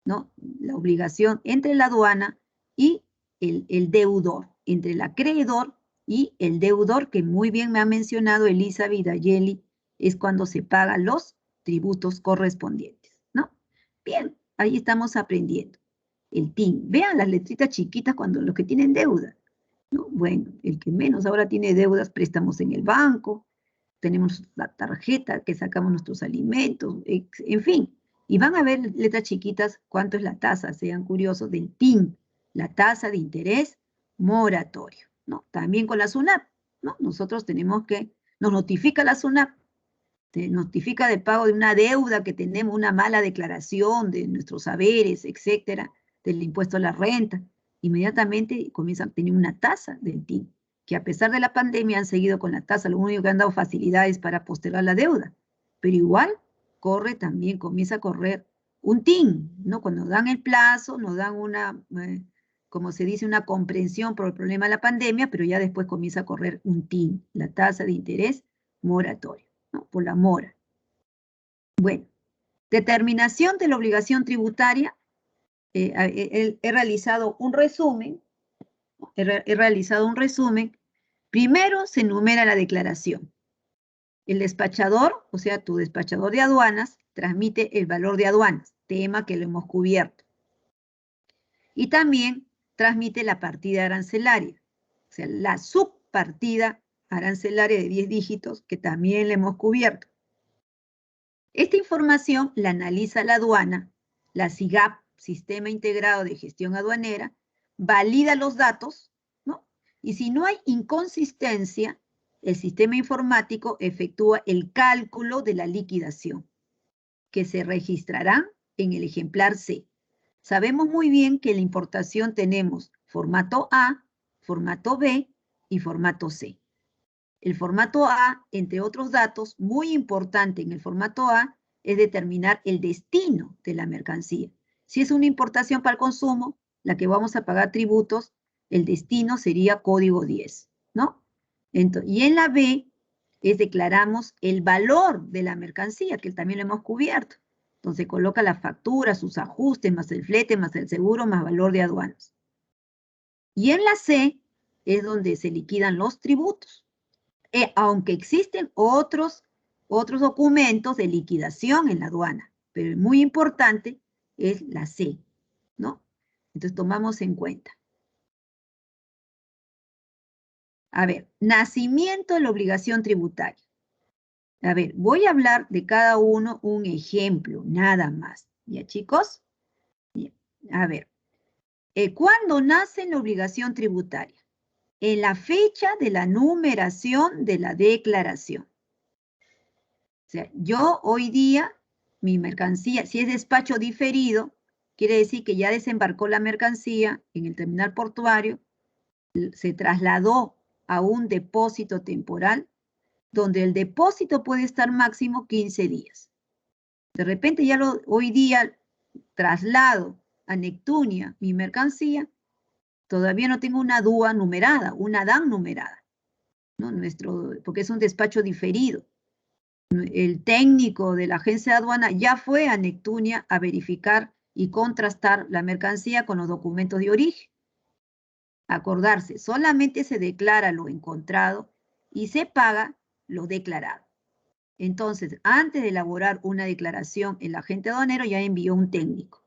¿no? La obligación entre la aduana y el deudor, entre el acreedor y el deudor, que muy bien me ha mencionado Elizabeth Ayeli, es cuando se pagan los tributos correspondientes, ¿no? Bien, ahí estamos aprendiendo. El TIN. Vean las letritas chiquitas cuando los que tienen deuda, ¿no? Bueno, el que menos ahora tiene deudas, préstamos en el banco, tenemos la tarjeta que sacamos nuestros alimentos, en fin. Y van a ver letras chiquitas cuánto es la tasa, sean curiosos, del TIN, la tasa de interés moratorio, ¿no? También con la SUNAT, ¿no? Nosotros tenemos que, nos notifica la SUNAT, te notifica de pago de una deuda que tenemos, una mala declaración de nuestros saberes, etcétera, del impuesto a la renta. Inmediatamente comienzan a tener una tasa del TIN, que a pesar de la pandemia han seguido con la tasa, lo único que han dado facilidades para postergar la deuda, pero igual corre también, comienza a correr un TIN, ¿no? Cuando dan el plazo, nos dan una, como se dice, una comprensión por el problema de la pandemia, pero ya después comienza a correr un TIN, la tasa de interés moratorio, ¿no? Por la mora. Bueno, determinación de la obligación tributaria. He realizado un resumen. He realizado un resumen. Primero se enumera la declaración. El despachador, o sea, tu despachador de aduanas, transmite el valor de aduanas, tema que lo hemos cubierto. Y también transmite la partida arancelaria, o sea, la subpartida arancelaria de 10 dígitos, que también le hemos cubierto. Esta información la analiza la aduana, la SIGAP, Sistema Integrado de Gestión Aduanera, valida los datos, ¿no? Y si no hay inconsistencia, el sistema informático efectúa el cálculo de la liquidación, que se registrará en el ejemplar C. Sabemos muy bien que en la importación tenemos formato A, formato B y formato C. El formato A, entre otros datos, muy importante en el formato A, es determinar el destino de la mercancía. Si es una importación para el consumo, la que vamos a pagar tributos, el destino sería código 10, ¿no? Entonces, y en la B, declaramos el valor de la mercancía, que también lo hemos cubierto. Entonces, coloca la factura, sus ajustes, más el flete, más el seguro, más valor de aduanas. Y en la C es donde se liquidan los tributos. Aunque existen otros documentos de liquidación en la aduana, pero muy importante es la C, ¿no? Entonces tomamos en cuenta. A ver, nacimiento de la obligación tributaria. A ver, voy a hablar de cada uno un ejemplo, nada más. ¿Ya, chicos? Bien. A ver, ¿cuándo nace la obligación tributaria? En la fecha de la numeración de la declaración. O sea, yo hoy día, mi mercancía, si es despacho diferido, quiere decir que ya desembarcó la mercancía en el terminal portuario, se trasladó a un depósito temporal, donde el depósito puede estar máximo 15 días. De repente ya hoy día traslado a Neptunia mi mercancía, todavía no tengo una DUA numerada, una DAN numerada, ¿no? Porque es un despacho diferido. El técnico de la agencia de aduana ya fue a Neptunia a verificar y contrastar la mercancía con los documentos de origen. Acordarse, solamente se declara lo encontrado y se paga lo declarado. Entonces, antes de elaborar una declaración, el agente aduanero ya envió un técnico.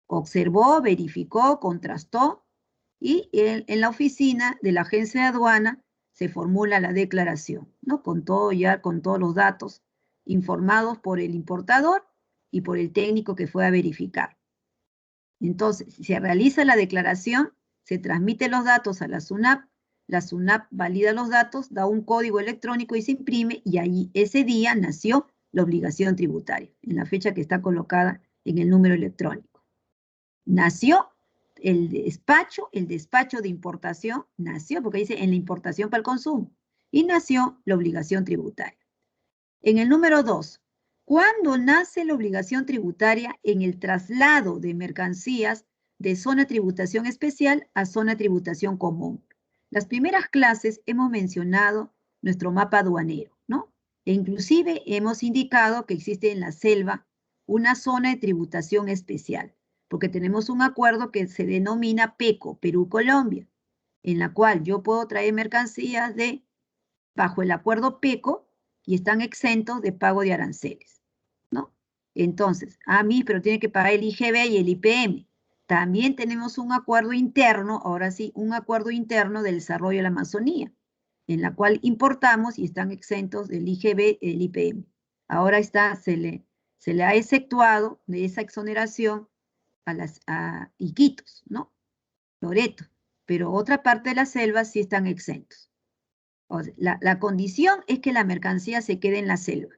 Observó, verificó, contrastó y en la oficina de la agencia de aduana se formula la declaración, ¿no? Con todo ya, con todos los datos informados por el importador y por el técnico que fue a verificar. Entonces, si se realiza la declaración, se transmiten los datos a la SUNAT valida los datos, da un código electrónico y se imprime, y ahí ese día nació la obligación tributaria, en la fecha que está colocada en el número electrónico. Nació el despacho de importación, nació, porque dice en la importación para el consumo, y nació la obligación tributaria. En el número 2, ¿cuándo nace la obligación tributaria en el traslado de mercancías de zona de tributación especial a zona de tributación común? Las primeras clases hemos mencionado nuestro mapa aduanero, ¿no? E inclusive hemos indicado que existe en la selva una zona de tributación especial, porque tenemos un acuerdo que se denomina PECO, Perú-Colombia, en la cual yo puedo traer mercancías bajo el acuerdo PECO y están exentos de pago de aranceles, ¿no? Entonces, pero tiene que pagar el IGB y el IPM. También tenemos un acuerdo interno, ahora sí, un acuerdo interno del desarrollo de la Amazonía, en la cual importamos y están exentos del IGB y el IPM. Ahora se le ha exceptuado de esa exoneración a Iquitos, ¿no? Loreto, pero otra parte de la selva sí están exentos. O sea, la condición es que la mercancía se quede en la selva.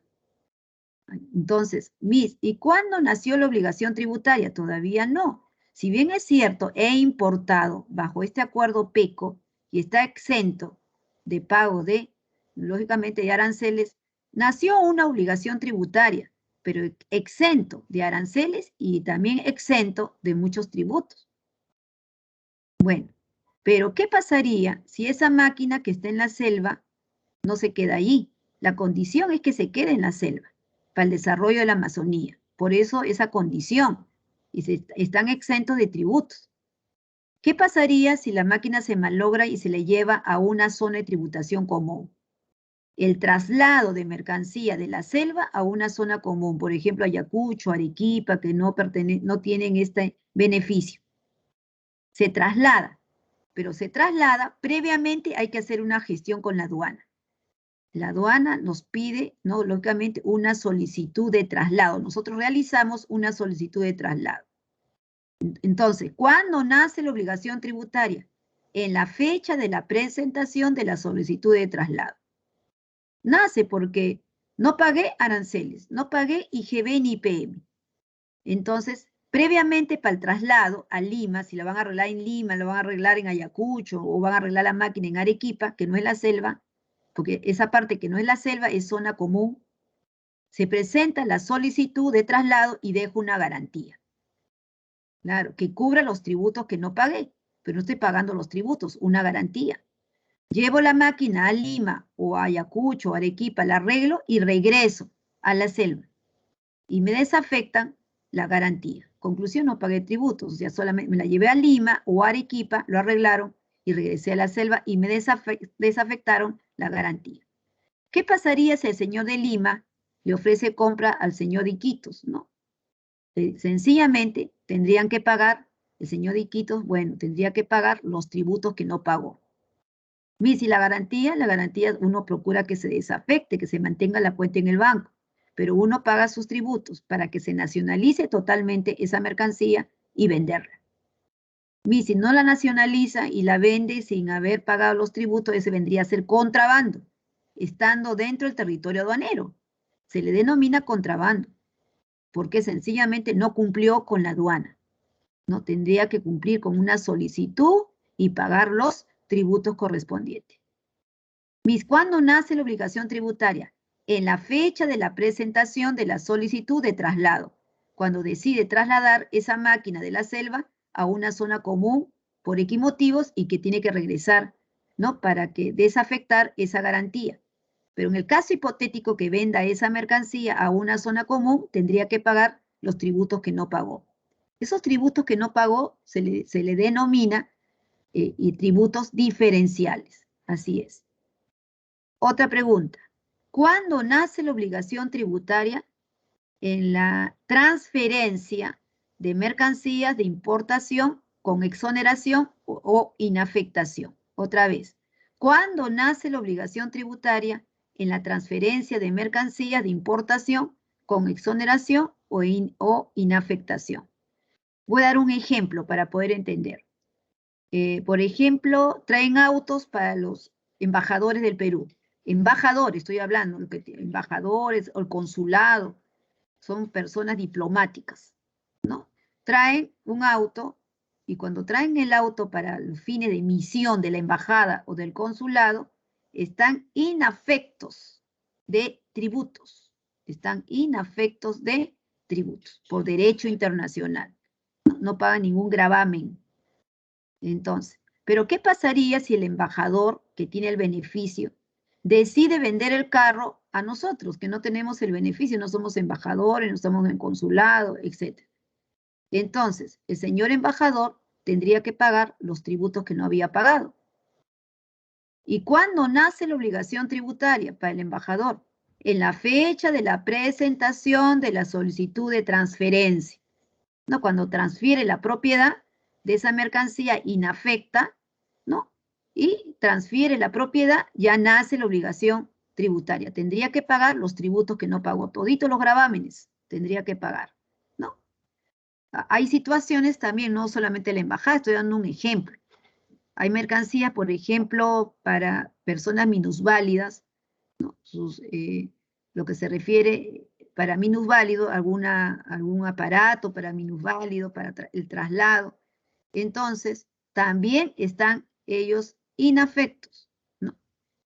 Entonces, ¿y cuándo nació la obligación tributaria? Todavía no. Si bien es cierto, he importado bajo este acuerdo PECO y está exento de pago lógicamente, de aranceles, nació una obligación tributaria, pero exento de aranceles y también exento de muchos tributos. Bueno, pero ¿qué pasaría si esa máquina que está en la selva no se queda allí? La condición es que se quede en la selva para el desarrollo de la Amazonía. Por eso esa condición, y están exentos de tributos. ¿Qué pasaría si la máquina se malogra y se le lleva a una zona de tributación común? El traslado de mercancía de la selva a una zona común, por ejemplo, Ayacucho, Arequipa, que no tienen este beneficio. Se traslada, pero se traslada, previamente hay que hacer una gestión con la aduana. La aduana nos pide, ¿no?, lógicamente, una solicitud de traslado. Nosotros realizamos una solicitud de traslado. Entonces, ¿cuándo nace la obligación tributaria? En la fecha de la presentación de la solicitud de traslado. Nace porque no pagué aranceles, no pagué IGB ni IPM. Entonces, previamente para el traslado a Lima, si la van a arreglar en Lima, lo van a arreglar en Ayacucho o van a arreglar la máquina en Arequipa, que no es la selva, porque esa parte que no es la selva es zona común, se presenta la solicitud de traslado y dejo una garantía. Claro, que cubra los tributos que no pagué, pero no estoy pagando los tributos, una garantía. Llevo la máquina a Lima o a Ayacucho o Arequipa, la arreglo y regreso a la selva. Y me desafectan la garantía. Conclusión, no pagué tributos, o sea, solamente me la llevé a Lima o a Arequipa, lo arreglaron y regresé a la selva y me desafectaron la garantía. ¿Qué pasaría si el señor de Lima le ofrece compra al señor de Iquitos? No. Sencillamente tendrían que pagar, el señor de Iquitos, bueno, tendría que pagar los tributos que no pagó. Si la garantía uno procura que se desafecte, que se mantenga la cuenta en el banco, pero uno paga sus tributos para que se nacionalice totalmente esa mercancía y venderla. Si no la nacionaliza y la vende sin haber pagado los tributos, ese vendría a ser contrabando, estando dentro del territorio aduanero. Se le denomina contrabando, porque sencillamente no cumplió con la aduana. No tendría que cumplir con una solicitud y pagar los tributos correspondientes. ¿Cuándo nace la obligación tributaria? En la fecha de la presentación de la solicitud de traslado, cuando decide trasladar esa máquina de la selva a una zona común por X motivos y que tiene que regresar, ¿no?, para que desafectar esa garantía. Pero en el caso hipotético que venda esa mercancía a una zona común, tendría que pagar los tributos que no pagó. Esos tributos que no pagó se le denomina y tributos diferenciales. Así es. Otra pregunta. ¿Cuándo nace la obligación tributaria? En la transferencia de mercancías de importación con exoneración o inafectación. Otra vez. ¿Cuándo nace la obligación tributaria? En la transferencia de mercancías de importación con exoneración o inafectación. Voy a dar un ejemplo para poder entender. Por ejemplo, traen autos para los embajadores del Perú. Embajadores, estoy hablando, embajadores o el consulado, son personas diplomáticas, ¿no? Traen un auto y cuando traen el auto para los fines de emisión de la embajada o del consulado, están inafectos de tributos. Están inafectos de tributos por derecho internacional. No pagan ningún gravamen. Entonces, ¿pero qué pasaría si el embajador que tiene el beneficio decide vender el carro a nosotros, que no tenemos el beneficio, no somos embajadores, no estamos en consulado, etc. Entonces, el señor embajador tendría que pagar los tributos que no había pagado. ¿Y cuándo nace la obligación tributaria para el embajador? En la fecha de la presentación de la solicitud de transferencia. ¿No? Cuando transfiere la propiedad de esa mercancía inafecta, ¿no? Y transfiere la propiedad, ya nace la obligación tributaria. Tendría que pagar los tributos que no pagó, toditos los gravámenes tendría que pagar, ¿no? Hay situaciones también, no solamente la embajada, estoy dando un ejemplo. Hay mercancías, por ejemplo, para personas minusválidas, ¿no? Lo que se refiere para minusválido, algún aparato para minusválido, para el traslado. Entonces, también están ellos inafectos, ¿no?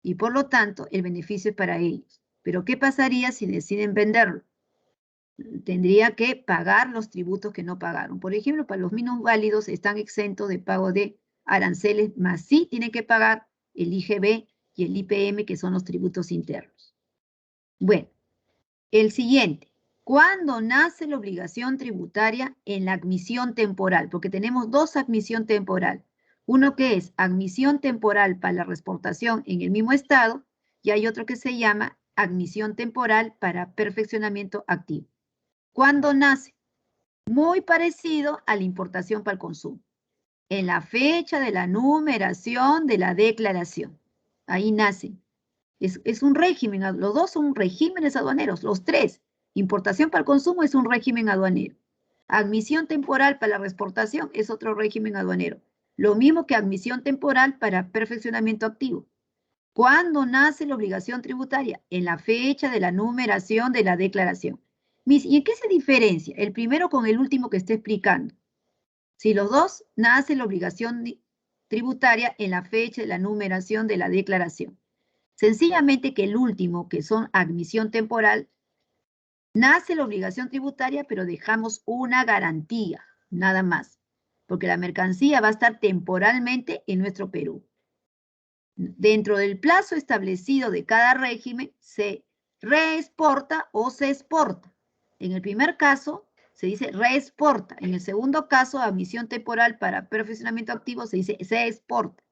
Y por lo tanto, el beneficio es para ellos. Pero, ¿qué pasaría si deciden venderlo? Tendría que pagar los tributos que no pagaron. Por ejemplo, para los minusválidos están exentos de pago de aranceles, más sí tienen que pagar el IGB y el IPM, que son los tributos internos. Bueno, el siguiente. ¿Cuándo nace la obligación tributaria en la admisión temporal? Porque tenemos dos admisión temporal. Uno que es admisión temporal para la reexportación en el mismo estado y hay otro que se llama admisión temporal para perfeccionamiento activo. ¿Cuándo nace? Muy parecido a la importación para el consumo. En la fecha de la numeración de la declaración. Ahí nace. Es un régimen, los dos son regímenes aduaneros, los tres. Importación para el consumo es un régimen aduanero. Admisión temporal para la reexportación es otro régimen aduanero. Lo mismo que admisión temporal para perfeccionamiento activo. ¿Cuándo nace la obligación tributaria? En la fecha de la numeración de la declaración. ¿Y en qué se diferencia el primero con el último que estoy explicando? Si los dos nace la obligación tributaria en la fecha de la numeración de la declaración. Sencillamente que el último, que son admisión temporal, nace la obligación tributaria, pero dejamos una garantía, nada más, porque la mercancía va a estar temporalmente en nuestro Perú. Dentro del plazo establecido de cada régimen, se reexporta o se exporta. En el primer caso, se dice reexporta. En el segundo caso, admisión temporal para perfeccionamiento activo, se dice se exporta.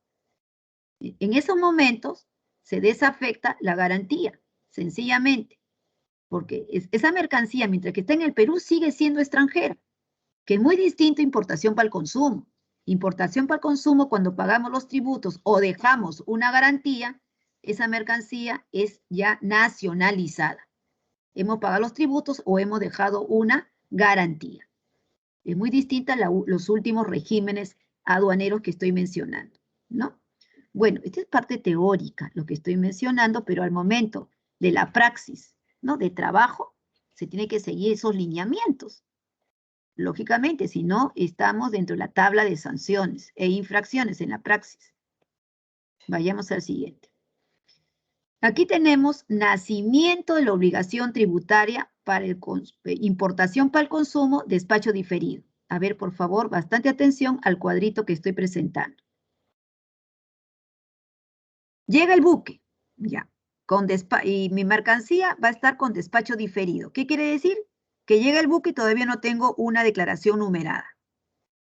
En esos momentos, se desafecta la garantía, sencillamente, porque esa mercancía, mientras que está en el Perú, sigue siendo extranjera, que es muy distinto a importación para el consumo. Importación para el consumo, cuando pagamos los tributos o dejamos una garantía, esa mercancía es ya nacionalizada. Hemos pagado los tributos o hemos dejado una garantía. Es muy distinta a los últimos regímenes aduaneros que estoy mencionando, ¿no? Bueno, esta es parte teórica, lo que estoy mencionando, pero al momento de la praxis, ¿no? De trabajo, se tiene que seguir esos lineamientos. Lógicamente, si no, estamos dentro de la tabla de sanciones e infracciones en la praxis. Vayamos al siguiente. Aquí tenemos nacimiento de la obligación tributaria para importación para el consumo, despacho diferido. A ver, por favor, bastante atención al cuadrito que estoy presentando. Llega el buque, ya, y mi mercancía va a estar con despacho diferido. ¿Qué quiere decir? Que llega el buque y todavía no tengo una declaración numerada.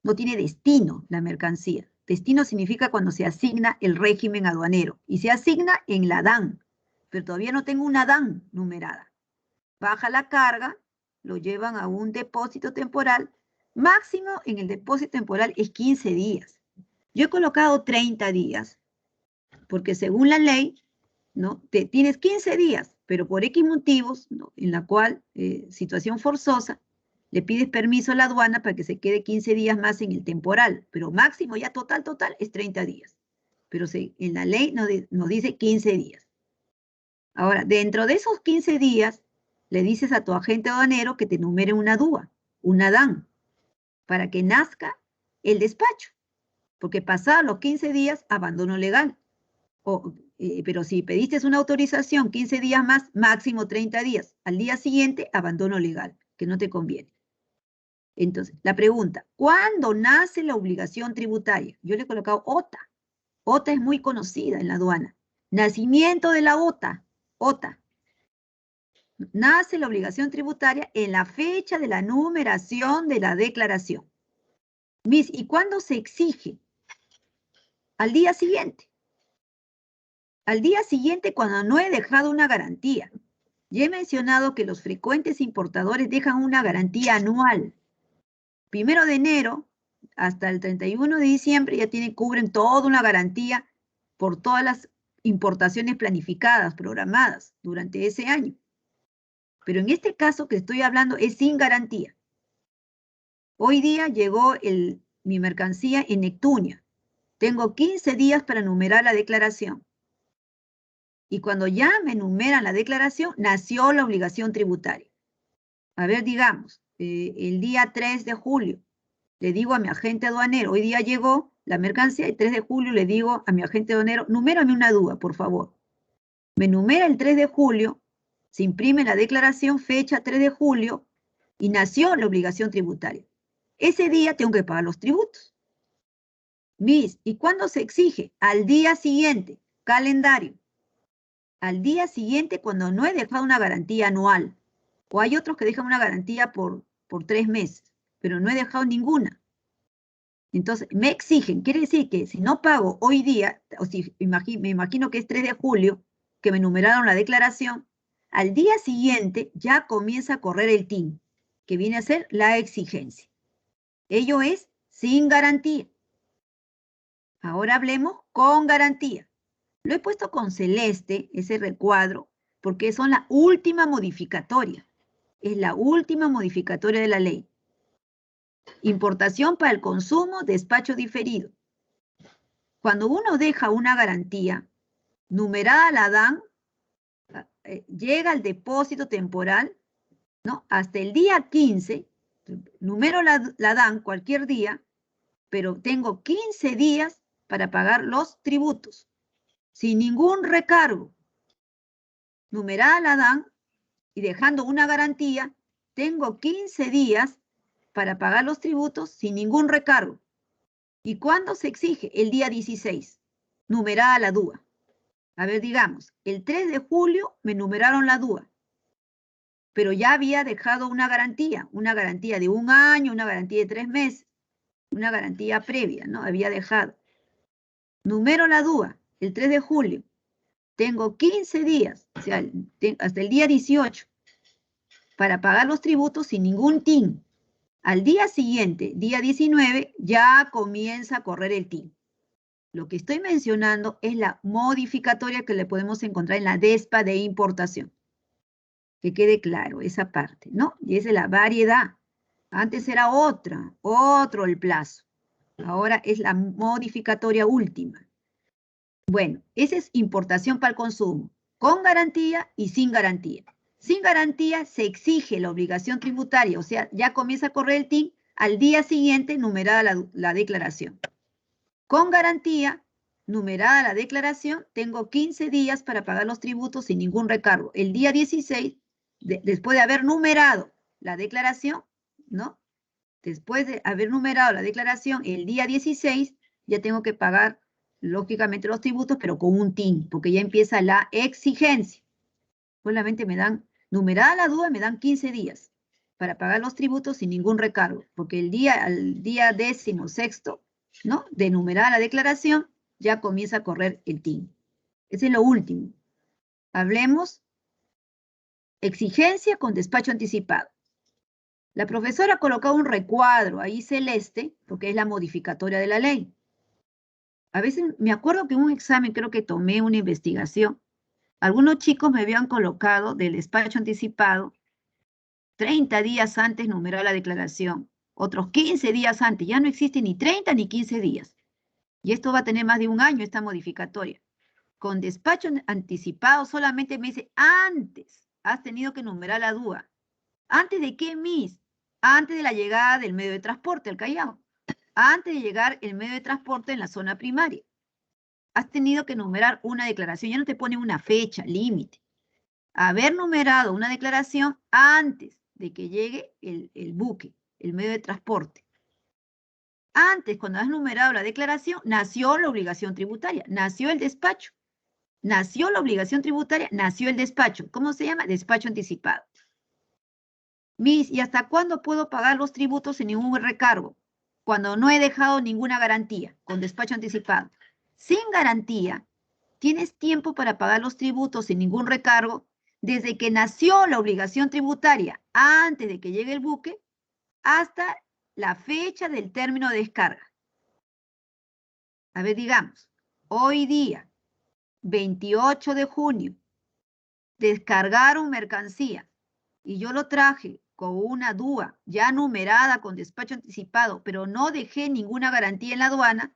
No tiene destino la mercancía. Destino significa cuando se asigna el régimen aduanero y se asigna en la DAN, pero todavía no tengo una DAN numerada. Baja la carga, lo llevan a un depósito temporal. Máximo en el depósito temporal es 15 días. Yo he colocado 30 días, porque según la ley, ¿no? Tienes 15 días, pero por X motivos, ¿no? En la cual, situación forzosa, le pides permiso a la aduana para que se quede 15 días más en el temporal, pero máximo ya total es 30 días. Pero en la ley nos dice 15 días. Ahora, dentro de esos 15 días, le dices a tu agente aduanero que te numere una DUA, una DAN, para que nazca el despacho, porque pasados los 15 días, abandono legal. Pero si pediste una autorización 15 días más, máximo 30 días. Al día siguiente, abandono legal, que no te conviene. Entonces, la pregunta, ¿cuándo nace la obligación tributaria? Yo le he colocado OTA. OTA es muy conocida en la aduana. Nacimiento de la OTA. Nace la obligación tributaria en la fecha de la numeración de la declaración. Miss, ¿y cuándo se exige? Al día siguiente. Al día siguiente cuando no he dejado una garantía. Ya he mencionado que los frecuentes importadores dejan una garantía anual. 1 de enero hasta el 31 de diciembre ya cubren toda una garantía por todas las importaciones planificadas, programadas durante ese año. Pero en este caso que estoy hablando es sin garantía. Hoy día llegó mi mercancía en Neptunia. Tengo 15 días para numerar la declaración. Y cuando ya me numeran la declaración, nació la obligación tributaria. A ver, digamos, el día 3 de julio, le digo a mi agente aduanero, hoy día llegó la mercancía, el 3 de julio le digo a mi agente aduanero, numérame una DUA, por favor. Me numera el 3 de julio, se imprime la declaración, fecha 3 de julio, y nació la obligación tributaria. Ese día tengo que pagar los tributos. Miss, ¿y cuándo se exige? Al día siguiente, calendario. Al día siguiente cuando no he dejado una garantía anual. O hay otros que dejan una garantía por 3 meses, pero no he dejado ninguna. Entonces, me exigen, quiere decir que si no pago hoy día, o si me imagino que es 3 de julio, que me numeraron la declaración, al día siguiente ya comienza a correr el TIN, que viene a ser la exigencia. Ello es sin garantía. Ahora hablemos con garantía. Lo he puesto con celeste, ese recuadro, porque son la última modificatoria. Es la última modificatoria de la ley. Importación para el consumo, despacho diferido. Cuando uno deja una garantía, numerada la dan, llega al depósito temporal, ¿no? Hasta el día 15, numero la dan cualquier día, pero tengo 15 días para pagar los tributos, sin ningún recargo. Numerada la dan y dejando una garantía, tengo 15 días para pagar los tributos sin ningún recargo. ¿Y cuándo se exige? El día 16, numerada la DUA. A ver, digamos, el 3 de julio me numeraron la DUA, pero ya había dejado una garantía de 1 año, una garantía de 3 meses, una garantía previa, ¿no? Había dejado. Numero la DUA el 3 de julio. Tengo 15 días, o sea, hasta el día 18, para pagar los tributos sin ningún TIN. Al día siguiente, día 19, ya comienza a correr el TIN. Lo que estoy mencionando es la modificatoria que le podemos encontrar en la DESPA de importación. Que quede claro esa parte, ¿no? Y esa es la variedad. Antes era otro el plazo. Ahora es la modificatoria última. Bueno, esa es importación para el consumo, con garantía y sin garantía. Sin garantía se exige la obligación tributaria, o sea, ya comienza a correr el TIN al día siguiente numerada la declaración. Con garantía, numerada la declaración, tengo 15 días para pagar los tributos sin ningún recargo. El día 16, después de haber numerado la declaración, ¿no? Después de haber numerado la declaración, el día 16, ya tengo que pagar, lógicamente, los tributos, pero con un TIN, porque ya empieza la exigencia. Solamente me dan, numerada la DUA, me dan 15 días para pagar los tributos sin ningún recargo, porque al día 16º, ¿no? De numerada la declaración, ya comienza a correr el TIN. Ese es lo último. Hablemos exigencia con despacho anticipado. La profesora ha colocado un recuadro ahí celeste, porque es la modificatoria de la ley. A veces me acuerdo que en un examen creo que tomé una investigación. Algunos chicos me habían colocado del despacho anticipado 30 días antes numerar la declaración, otros 15 días antes, ya no existe ni 30 ni 15 días. Y esto va a tener más de 1 año, esta modificatoria. Con despacho anticipado solamente me dice, antes has tenido que numerar la DUA. ¿Antes de qué, Miss? Antes de la llegada del medio de transporte al Callao. Antes de llegar el medio de transporte en la zona primaria. Has tenido que numerar una declaración, ya no te pone una fecha, límite. Haber numerado una declaración antes de que llegue el buque, el medio de transporte. Antes, cuando has numerado la declaración, nació la obligación tributaria, nació el despacho. Nació la obligación tributaria, nació el despacho. ¿Cómo se llama? Despacho anticipado. Miss, ¿y hasta cuándo puedo pagar los tributos sin ningún recargo? Cuando no he dejado ninguna garantía, con despacho anticipado. Sin garantía, tienes tiempo para pagar los tributos sin ningún recargo desde que nació la obligación tributaria, antes de que llegue el buque, hasta la fecha del término de descarga. A ver, digamos, hoy día, 28 de junio, descargaron mercancía y yo lo traje con una DUA ya numerada con despacho anticipado, pero no dejé ninguna garantía en la aduana,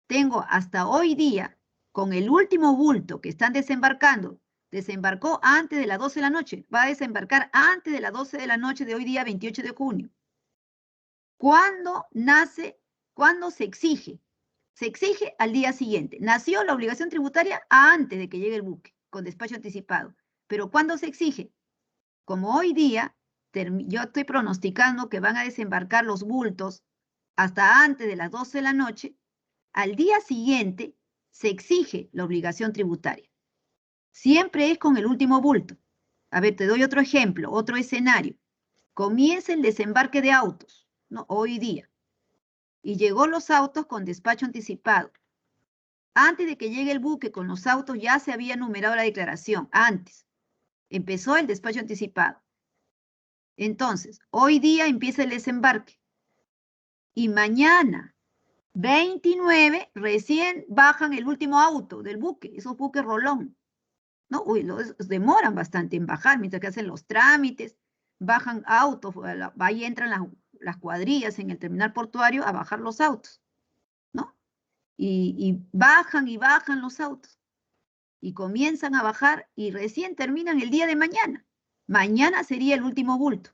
tengo hasta hoy día, con el último bulto que están desembarcando, desembarcó antes de las 12 de la noche, va a desembarcar antes de las 12 de la noche de hoy día, 28 de junio. ¿Cuándo nace? ¿Cuándo se exige? Se exige al día siguiente. Nació la obligación tributaria antes de que llegue el buque, con despacho anticipado. Pero ¿cuándo se exige? Como hoy día, yo estoy pronosticando que van a desembarcar los bultos hasta antes de las 12 de la noche, al día siguiente se exige la obligación tributaria. Siempre es con el último bulto. A ver, te doy otro ejemplo, otro escenario. Comienza el desembarque de autos, ¿no? Hoy día. Y llegó los autos con despacho anticipado. Antes de que llegue el buque con los autos ya se había numerado la declaración, antes. Empezó el despacho anticipado. Entonces, hoy día empieza el desembarque. Y mañana, 29, recién bajan el último auto del buque, esos buques rolón. ¿No? Uy, demoran bastante en bajar, mientras que hacen los trámites, bajan autos, ahí entran las cuadrillas en el terminal portuario a bajar los autos, ¿no? Y bajan los autos. Y comienzan a bajar y recién terminan el día de mañana. Mañana sería el último bulto.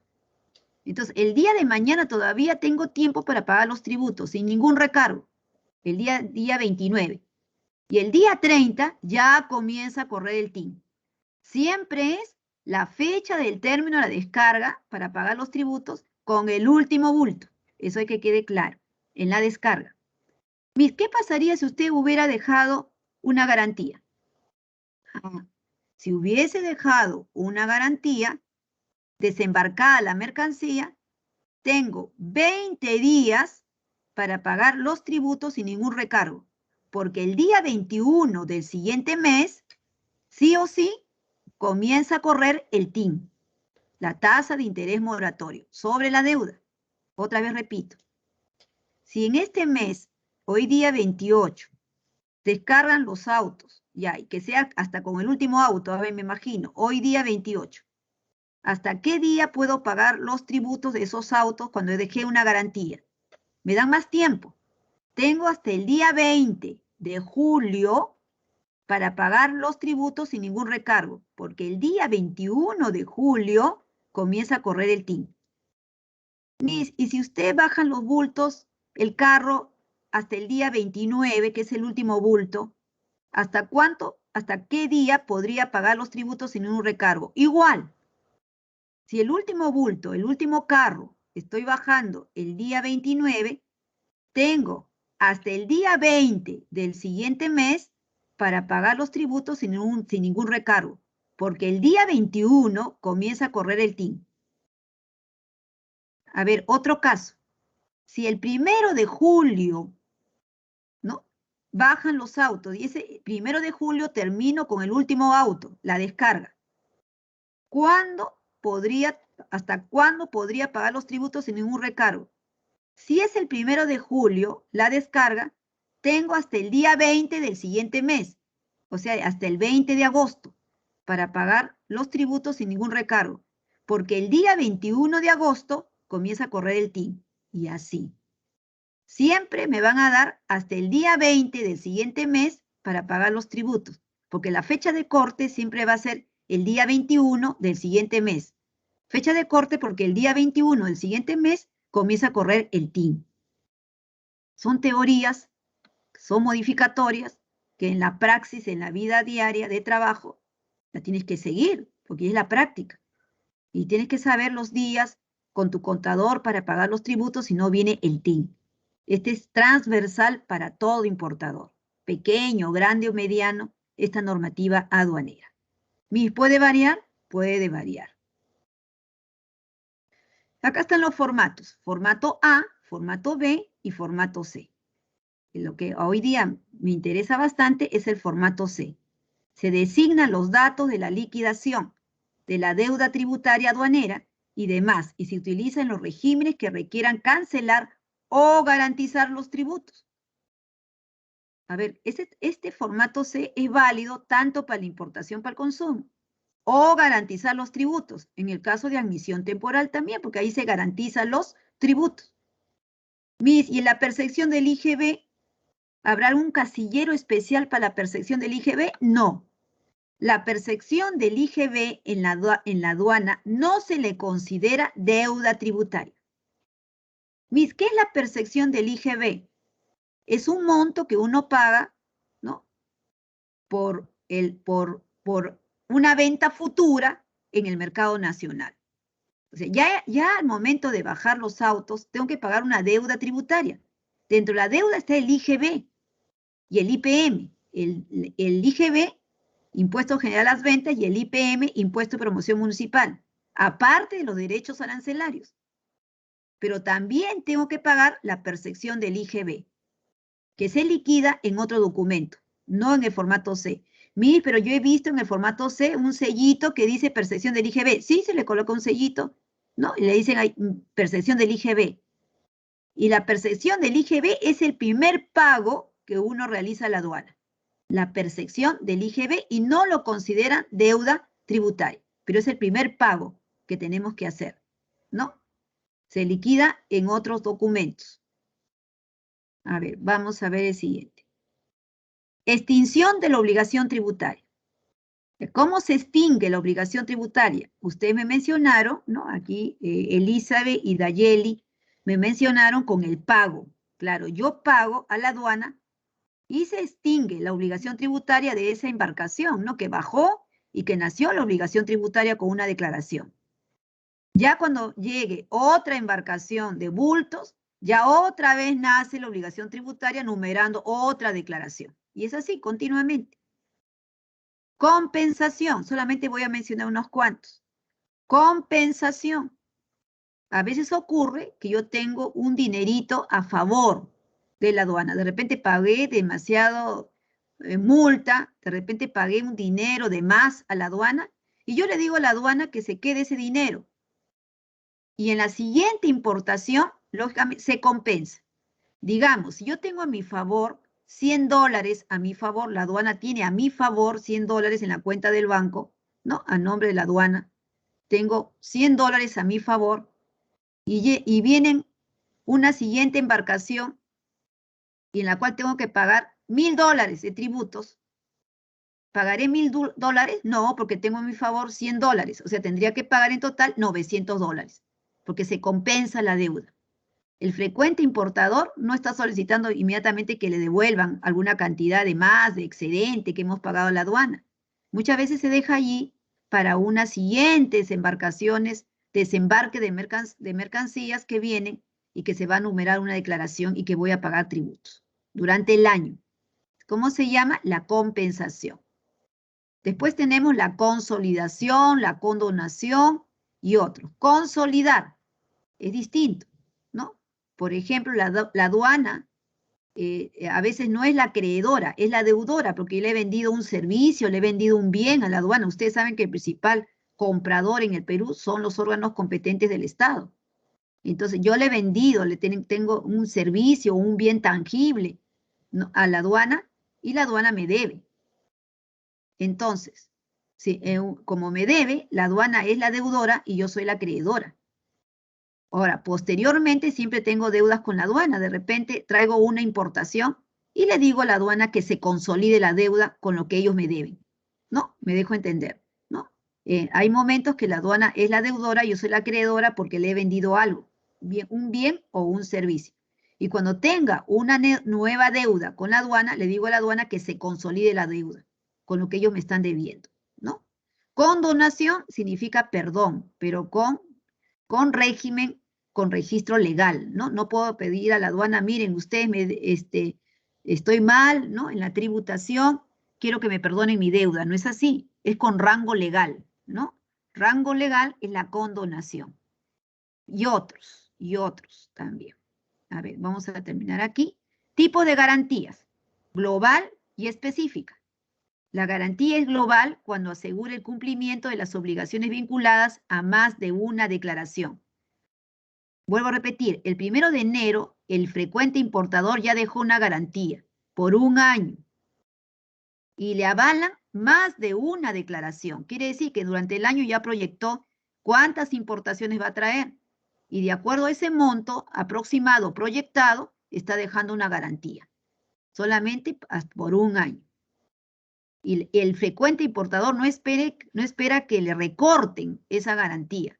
Entonces, el día de mañana todavía tengo tiempo para pagar los tributos sin ningún recargo. El día 29. Y el día 30 ya comienza a correr el TIN. Siempre es la fecha del término de la descarga para pagar los tributos con el último bulto. Eso hay que quede claro, en la descarga. ¿Qué pasaría si usted hubiera dejado una garantía? Si hubiese dejado una garantía, desembarcada la mercancía, tengo 20 días para pagar los tributos sin ningún recargo, porque el día 21 del siguiente mes, sí o sí, comienza a correr el TIN, la tasa de interés moratorio, sobre la deuda. Otra vez repito, si en este mes, hoy día 28, descargan los autos, ya, y que sea hasta con el último auto, a ver, me imagino, hoy día 28, ¿hasta qué día puedo pagar los tributos de esos autos cuando dejé una garantía? Me dan más tiempo. Tengo hasta el día 20 de julio para pagar los tributos sin ningún recargo, porque el día 21 de julio comienza a correr el TIN. Y si usted baja los bultos, el carro, hasta el día 29, que es el último bulto, ¿hasta cuánto, hasta qué día podría pagar los tributos sin ningún recargo? Igual. Si el último bulto, el último carro, estoy bajando el día 29, tengo hasta el día 20 del siguiente mes para pagar los tributos sin ningún recargo, porque el día 21 comienza a correr el TIN. A ver, otro caso. Si el 1 de julio, ¿no? Bajan los autos y ese 1 de julio termino con el último auto, la descarga. ¿Hasta cuándo podría pagar los tributos sin ningún recargo? Si es el 1 de julio, la descarga, tengo hasta el día 20 del siguiente mes, o sea, hasta el 20 de agosto, para pagar los tributos sin ningún recargo, porque el día 21 de agosto comienza a correr el TIN, y así. Siempre me van a dar hasta el día 20 del siguiente mes para pagar los tributos, porque la fecha de corte siempre va a ser el día 21 del siguiente mes. Fecha de corte porque el día 21 del siguiente mes comienza a correr el TIN. Son teorías, son modificatorias que en la praxis, en la vida diaria de trabajo, la tienes que seguir porque es la práctica. Y tienes que saber los días con tu contador para pagar los tributos si no viene el TIN. Este es transversal para todo importador, pequeño, grande o mediano, esta normativa aduanera. ¿Puede variar? Puede variar. Acá están los formatos. Formato A, formato B y formato C. Lo que hoy día me interesa bastante es el formato C. Se designan los datos de la liquidación de la deuda tributaria aduanera y demás, y se utilizan los regímenes que requieran cancelar o garantizar los tributos. A ver, este formato C es válido tanto para la importación para el consumo o garantizar los tributos, en el caso de admisión temporal también, porque ahí se garantizan los tributos. Y en la percepción del IGB, ¿habrá algún casillero especial para la percepción del IGB? No. La percepción del IGB en la aduana no se le considera deuda tributaria. ¿Qué es la percepción del IGB? Es un monto que uno paga, ¿no? por una venta futura en el mercado nacional. O sea, ya al momento de bajar los autos, tengo que pagar una deuda tributaria. Dentro de la deuda está el IGB y el IPM. El IGB, Impuesto General a las Ventas, y el IPM, Impuesto de Promoción Municipal, aparte de los derechos arancelarios. Pero también tengo que pagar la percepción del IGB, que se liquida en otro documento, no en el formato C. Pero yo he visto en el formato C un sellito que dice percepción del IGB. Sí, se le coloca un sellito, ¿no? Y le dicen ahí, percepción del IGB. Y la percepción del IGB es el primer pago que uno realiza a la aduana. La percepción del IGB, y no lo consideran deuda tributaria, pero es el primer pago que tenemos que hacer, ¿no? Se liquida en otros documentos. A ver, vamos a ver el siguiente. Extinción de la obligación tributaria. ¿Cómo se extingue la obligación tributaria? Ustedes me mencionaron, ¿no? Aquí Elizabeth y Dayeli me mencionaron con el pago. Claro, yo pago a la aduana y se extingue la obligación tributaria de esa embarcación, ¿no? Que bajó y que nació la obligación tributaria con una declaración. Ya cuando llegue otra embarcación de bultos, ya otra vez nace la obligación tributaria numerando otra declaración. Y es así continuamente. Compensación, solamente voy a mencionar unos cuantos. Compensación. A veces ocurre que yo tengo un dinerito a favor de la aduana. De repente pagué demasiado multa, de repente pagué un dinero de más a la aduana y yo le digo a la aduana que se quede ese dinero. Y en la siguiente importación, lógicamente, se compensa. Digamos, si yo tengo a mi favor $100 a mi favor, la aduana tiene a mi favor $100 en la cuenta del banco, ¿no? A nombre de la aduana. Tengo $100 a mi favor y vienen una siguiente embarcación y en la cual tengo que pagar $1000 de tributos. ¿Pagaré $1000? No, porque tengo a mi favor $100. O sea, tendría que pagar en total $900, porque se compensa la deuda. El frecuente importador no está solicitando inmediatamente que le devuelvan alguna cantidad de más, de excedente que hemos pagado a la aduana. Muchas veces se deja allí para unas siguientes embarcaciones, desembarque de mercancías que vienen y que se va a numerar una declaración y que voy a pagar tributos durante el año. ¿Cómo se llama? La compensación. Después tenemos la consolidación, la condonación y otros. Consolidar es distinto, ¿no? Por ejemplo, la aduana a veces no es la acreedora, es la deudora, porque le he vendido un servicio, le he vendido un bien a la aduana. Ustedes saben que el principal comprador en el Perú son los órganos competentes del Estado. Entonces, yo le he vendido, tengo un servicio, un bien tangible, ¿no? a la aduana y la aduana me debe. Entonces, como me debe, la aduana es la deudora y yo soy la acreedora. Ahora, posteriormente siempre tengo deudas con la aduana. De repente traigo una importación y le digo a la aduana que se consolide la deuda con lo que ellos me deben. ¿No? Me dejo entender, ¿no? Hay momentos que la aduana es la deudora, yo soy la acreedora porque le he vendido algo, un bien o un servicio. Y cuando tenga una nueva deuda con la aduana, le digo a la aduana que se consolide la deuda con lo que ellos me están debiendo, ¿no? Condonación significa perdón, pero con régimen, con registro legal, ¿no? No puedo pedir a la aduana, miren, ustedes estoy mal, ¿no? En la tributación, quiero que me perdonen mi deuda. No es así, es con rango legal, ¿no? Rango legal es la condonación. Y otros también. A ver, vamos a terminar aquí. Tipo de garantías, global y específica. La garantía es global cuando asegura el cumplimiento de las obligaciones vinculadas a más de una declaración. Vuelvo a repetir, el 1 de enero, el frecuente importador ya dejó una garantía por un año y le avalan más de una declaración. Quiere decir que durante el año ya proyectó cuántas importaciones va a traer y de acuerdo a ese monto aproximado proyectado, está dejando una garantía, solamente por un año. Y el frecuente importador no espera que le recorten esa garantía,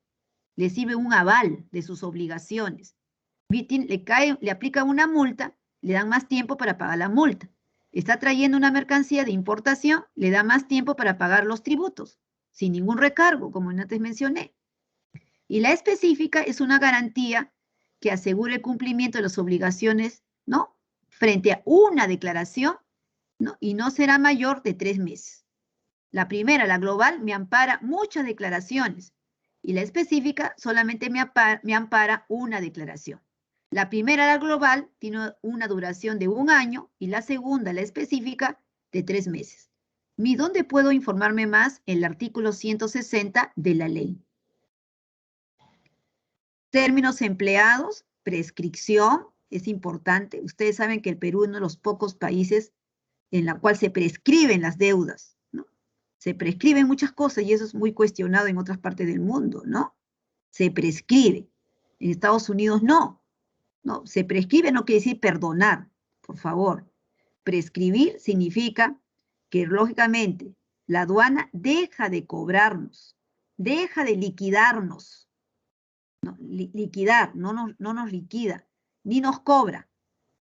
le sirve un aval de sus obligaciones. Le aplican una multa, le dan más tiempo para pagar la multa. Está trayendo una mercancía de importación, le da más tiempo para pagar los tributos, sin ningún recargo, como antes mencioné. Y la específica es una garantía que asegura el cumplimiento de las obligaciones, ¿no? Frente a una declaración, ¿no? Y no será mayor de 3 meses. La primera, la global, me ampara muchas declaraciones y la específica solamente me ampara una declaración. La primera, la global, tiene una duración de un año y la segunda, la específica, de 3 meses. ¿Dónde puedo informarme más? En el artículo 160 de la ley. Términos empleados, prescripción, es importante. Ustedes saben que el Perú es uno de los pocos países en la cual se prescriben las deudas, ¿no? Se prescriben muchas cosas y eso es muy cuestionado en otras partes del mundo, ¿no? Se prescribe. En Estados Unidos no. No, se prescribe no quiere decir perdonar, por favor. Prescribir significa que, lógicamente, la aduana deja de cobrarnos, deja de liquidarnos. No, liquidar, no nos liquida, ni nos cobra,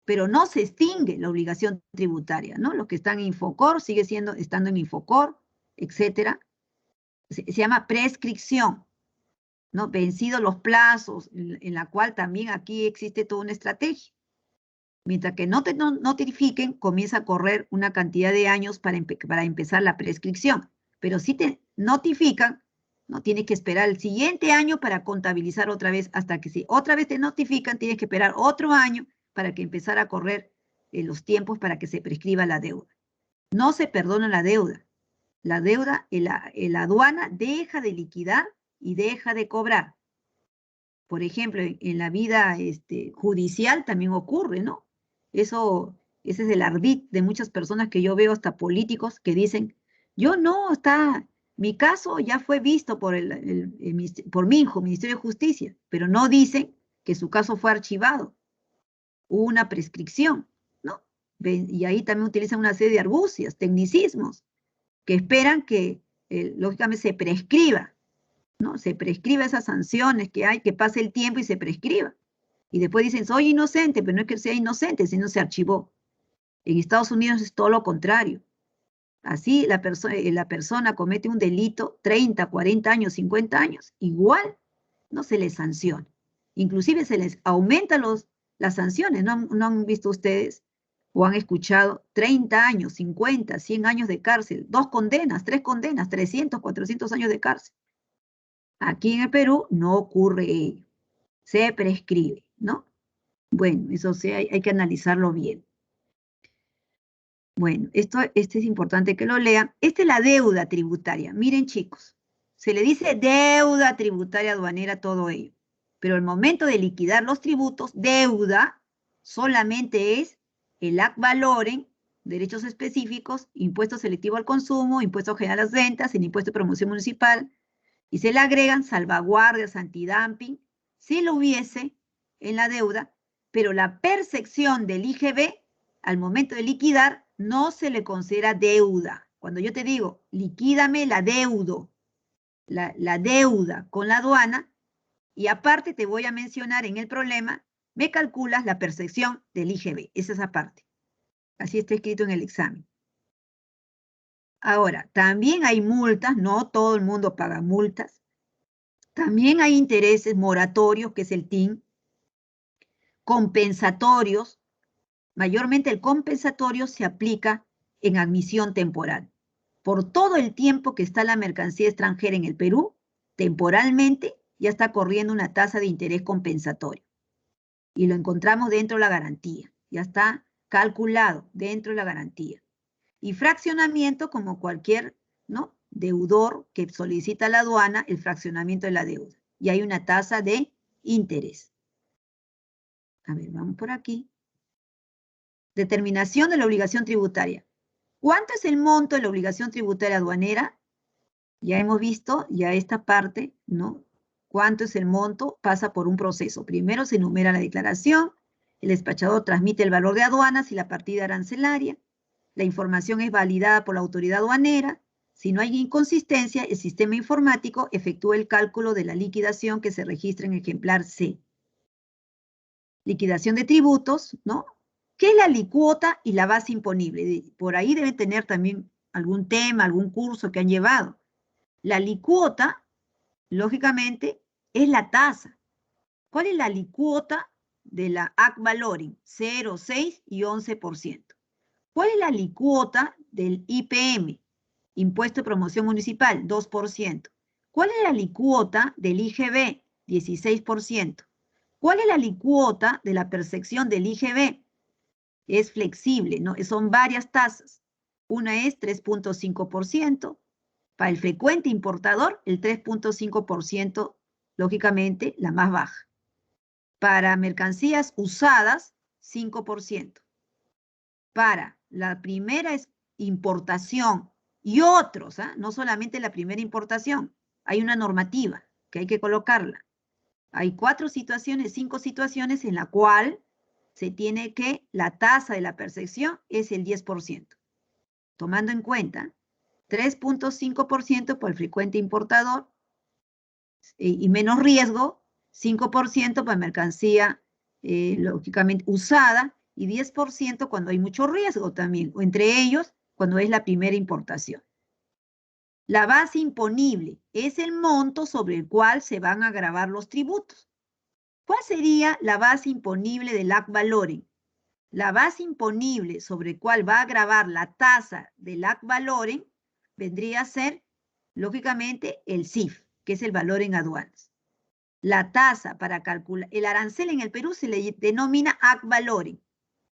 pero no se extingue la obligación tributaria, ¿no? Los que están en Infocor sigue estando en Infocor, etcétera. Se llama prescripción, ¿no? Vencidos los plazos, en la cual también aquí existe toda una estrategia. Mientras que no te notifiquen, comienza a correr una cantidad de años para empezar la prescripción. Pero si te notifican, no tienes que esperar el siguiente año para contabilizar otra vez, hasta que si otra vez te notifican, tienes que esperar otro año para que empezara a correr los tiempos para que se prescriba la deuda. No se perdona la deuda. La deuda, la aduana deja de liquidar y deja de cobrar. Por ejemplo, en la vida judicial también ocurre, ¿no? Ese es el ardid de muchas personas que yo veo, hasta políticos, que dicen, mi caso ya fue visto por por Minjo, Ministerio de Justicia, pero no dicen que su caso fue archivado. Hubo una prescripción, ¿no? Y ahí también utilizan una serie de argucias, tecnicismos, que esperan que, lógicamente, se prescriba, ¿no? Se prescriba esas sanciones que hay, que pase el tiempo y se prescriba. Y después dicen, soy inocente, pero no es que sea inocente, sino se archivó. En Estados Unidos es todo lo contrario. Así la persona comete un delito 30, 40 años, 50 años, igual no se les sanciona. Inclusive se les aumenta las sanciones. ¿No han visto ustedes o han escuchado 30 años, 50, 100 años de cárcel, 2 condenas, 3 condenas, 300, 400 años de cárcel? Aquí en el Perú no ocurre ello. Se prescribe, ¿no? Bueno, eso sí, hay que analizarlo bien. Bueno, este es importante que lo lean. Esta es la deuda tributaria. Miren, chicos, se le dice deuda tributaria aduanera todo ello. Pero al momento de liquidar los tributos, deuda solamente es el ad valorem, derechos específicos, impuesto selectivo al consumo, impuesto general a las rentas, el impuesto de promoción municipal, y se le agregan salvaguardias, antidumping, si lo hubiese en la deuda, pero la percepción del IGB al momento de liquidar no se le considera deuda. Cuando yo te digo, liquídame la deuda con la aduana, y aparte te voy a mencionar en el problema, me calculas la percepción del IGB, esa es aparte. Así está escrito en el examen. Ahora, también hay multas, no todo el mundo paga multas. También hay intereses moratorios, que es el TIN, compensatorios. Mayormente el compensatorio se aplica en admisión temporal. Por todo el tiempo que está la mercancía extranjera en el Perú, temporalmente ya está corriendo una tasa de interés compensatorio. Y lo encontramos dentro de la garantía. Ya está calculado dentro de la garantía. Y fraccionamiento como cualquier, ¿no?, deudor que solicita a la aduana el fraccionamiento de la deuda. Y hay una tasa de interés. A ver, vamos por aquí. Determinación de la obligación tributaria. ¿Cuánto es el monto de la obligación tributaria aduanera? Ya hemos visto, ya esta parte, ¿no? ¿Cuánto es el monto? Pasa por un proceso. Primero se enumera la declaración, el despachador transmite el valor de aduanas y la partida arancelaria. La información es validada por la autoridad aduanera. Si no hay inconsistencia, el sistema informático efectúa el cálculo de la liquidación que se registra en ejemplar C. Liquidación de tributos, ¿no? ¿Qué es la alicuota y la base imponible? Por ahí deben tener también algún tema, algún curso que han llevado. La alicuota, lógicamente, es la tasa. ¿Cuál es la alicuota de la AC Valoring? 0, 6 y 11%. ¿Cuál es la alicuota del IPM? Impuesto de Promoción Municipal, 2%. ¿Cuál es la alicuota del IGB? 16%. ¿Cuál es la alicuota de la percepción del IGB? Es flexible, ¿no? Son varias tasas. Una es 3.5%. Para el frecuente importador, el 3.5%, lógicamente, la más baja. Para mercancías usadas, 5%. Para la primera importación y otros, no solamente la primera importación, hay una normativa que hay que colocarla. Hay 5 situaciones en la cual se tiene que la tasa de la percepción es el 10%. Tomando en cuenta 3.5% por el frecuente importador y menos riesgo, 5% para mercancía lógicamente usada y 10% cuando hay mucho riesgo también, o entre ellos cuando es la primera importación. La base imponible es el monto sobre el cual se van a gravar los tributos. ¿Cuál sería la base imponible del AC Valoring? La base imponible sobre el cual va a gravar la tasa del AC Valoring vendría a ser, lógicamente, el CIF, que es el valor en aduanas. La tasa para calcular, el arancel en el Perú se le denomina AC Valoring,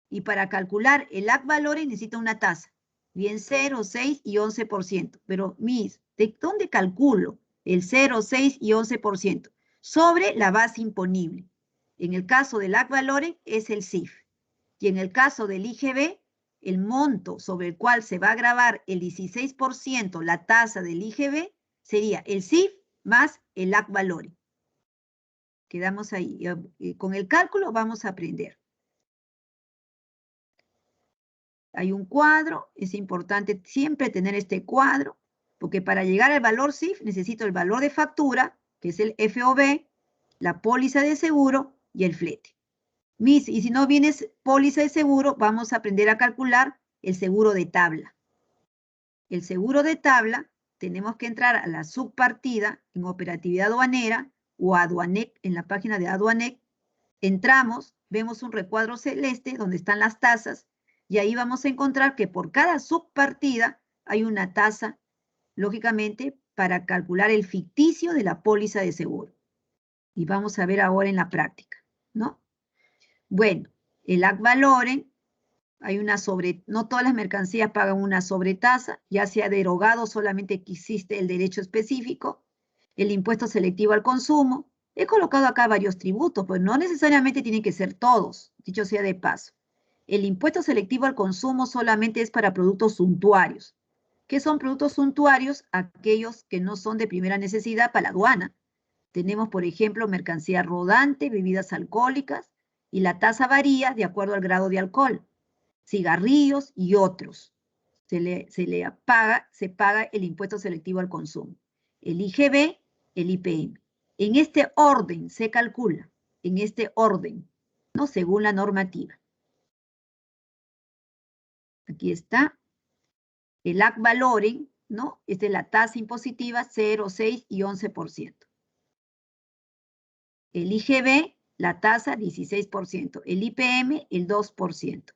y para calcular el AC Valoring necesita una tasa, bien 0, 6 y 11%. Pero, ¿de dónde calculo el 0, 6 y 11%? Sobre la base imponible. En el caso del AC Valoring es el CIF. Y en el caso del IGB, el monto sobre el cual se va a gravar el 16%, la tasa del IGB, sería el CIF más el AC Valoring. Quedamos ahí. Con el cálculo vamos a aprender. Hay un cuadro, es importante siempre tener este cuadro, porque para llegar al valor CIF necesito el valor de factura, que es el FOB, la póliza de seguro y el flete. Y si no vienes póliza de seguro, vamos a aprender a calcular el seguro de tabla. El seguro de tabla, tenemos que entrar a la subpartida en operatividad aduanera o Aduanec, en la página de Aduanec. Entramos, vemos un recuadro celeste donde están las tasas y ahí vamos a encontrar que por cada subpartida hay una tasa, lógicamente, para calcular el ficticio de la póliza de seguro. Y vamos a ver ahora en la práctica, ¿no? Bueno, el AC Valoring, hay una no todas las mercancías pagan una sobretasa, ya se ha derogado, solamente que existe el derecho específico, el impuesto selectivo al consumo. He colocado acá varios tributos, pues no necesariamente tienen que ser todos, dicho sea de paso. El impuesto selectivo al consumo solamente es para productos suntuarios. ¿Qué son productos suntuarios? Aquellos que no son de primera necesidad para la aduana. Tenemos, por ejemplo, mercancía rodante, bebidas alcohólicas, y la tasa varía de acuerdo al grado de alcohol, cigarrillos y otros. Se paga el impuesto selectivo al consumo. El IGB, el IPM. En este orden se calcula, en este orden, ¿no? Según la normativa. Aquí está el AC Valoring, ¿no? Esta es la tasa impositiva, 0, 6 y 11%. El IGB, la tasa 16%, el IPM el 2%.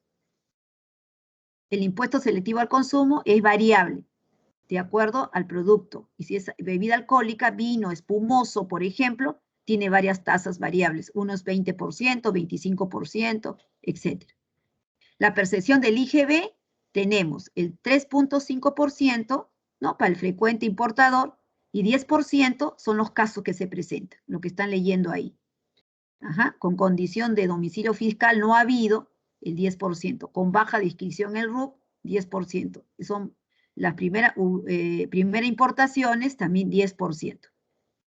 El impuesto selectivo al consumo es variable, de acuerdo al producto. Y si es bebida alcohólica, vino, espumoso, por ejemplo, tiene varias tasas variables. Uno es 20%, 25%, etc. La percepción del IGB, tenemos el 3.5%, ¿no? Para el frecuente importador, y 10% son los casos que se presentan, lo que están leyendo ahí. Ajá, con condición de domicilio fiscal no ha habido el 10%, con baja descripción el RUC, 10%. Son las primeras importaciones, también 10%.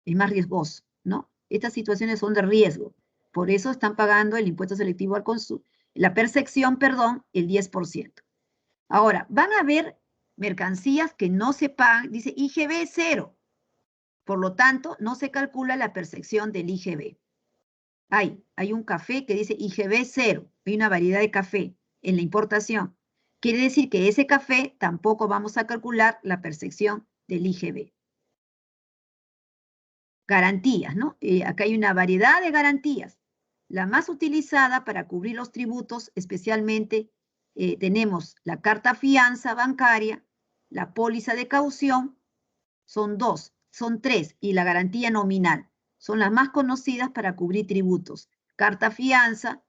Es más riesgoso, ¿no? Estas situaciones son de riesgo. Por eso están pagando el impuesto selectivo al consumo, la percepción, perdón, el 10%. Ahora, van a haber mercancías que no se pagan, dice IGB 0. Por lo tanto, no se calcula la percepción del IGB. Hay un café que dice IGB 0, hay una variedad de café en la importación. Quiere decir que ese café tampoco vamos a calcular la percepción del IGB. Garantías, ¿no? Acá hay una variedad de garantías. La más utilizada para cubrir los tributos, especialmente, tenemos la carta fianza bancaria, la póliza de caución, son tres, y la garantía nominal. Son las más conocidas para cubrir tributos. Carta fianza,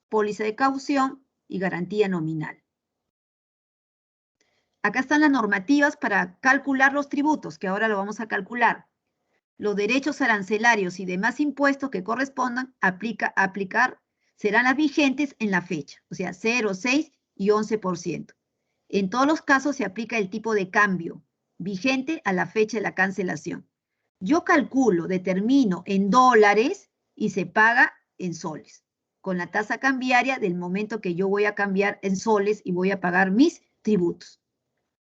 póliza de caución y garantía nominal. Acá están las normativas para calcular los tributos, que ahora lo vamos a calcular. Los derechos arancelarios y demás impuestos que correspondan aplicar serán las vigentes en la fecha, o sea, 0, 6 y 11%. En todos los casos se aplica el tipo de cambio vigente a la fecha de la cancelación. Yo calculo, determino en dólares y se paga en soles, con la tasa cambiaria del momento que yo voy a cambiar en soles y voy a pagar mis tributos.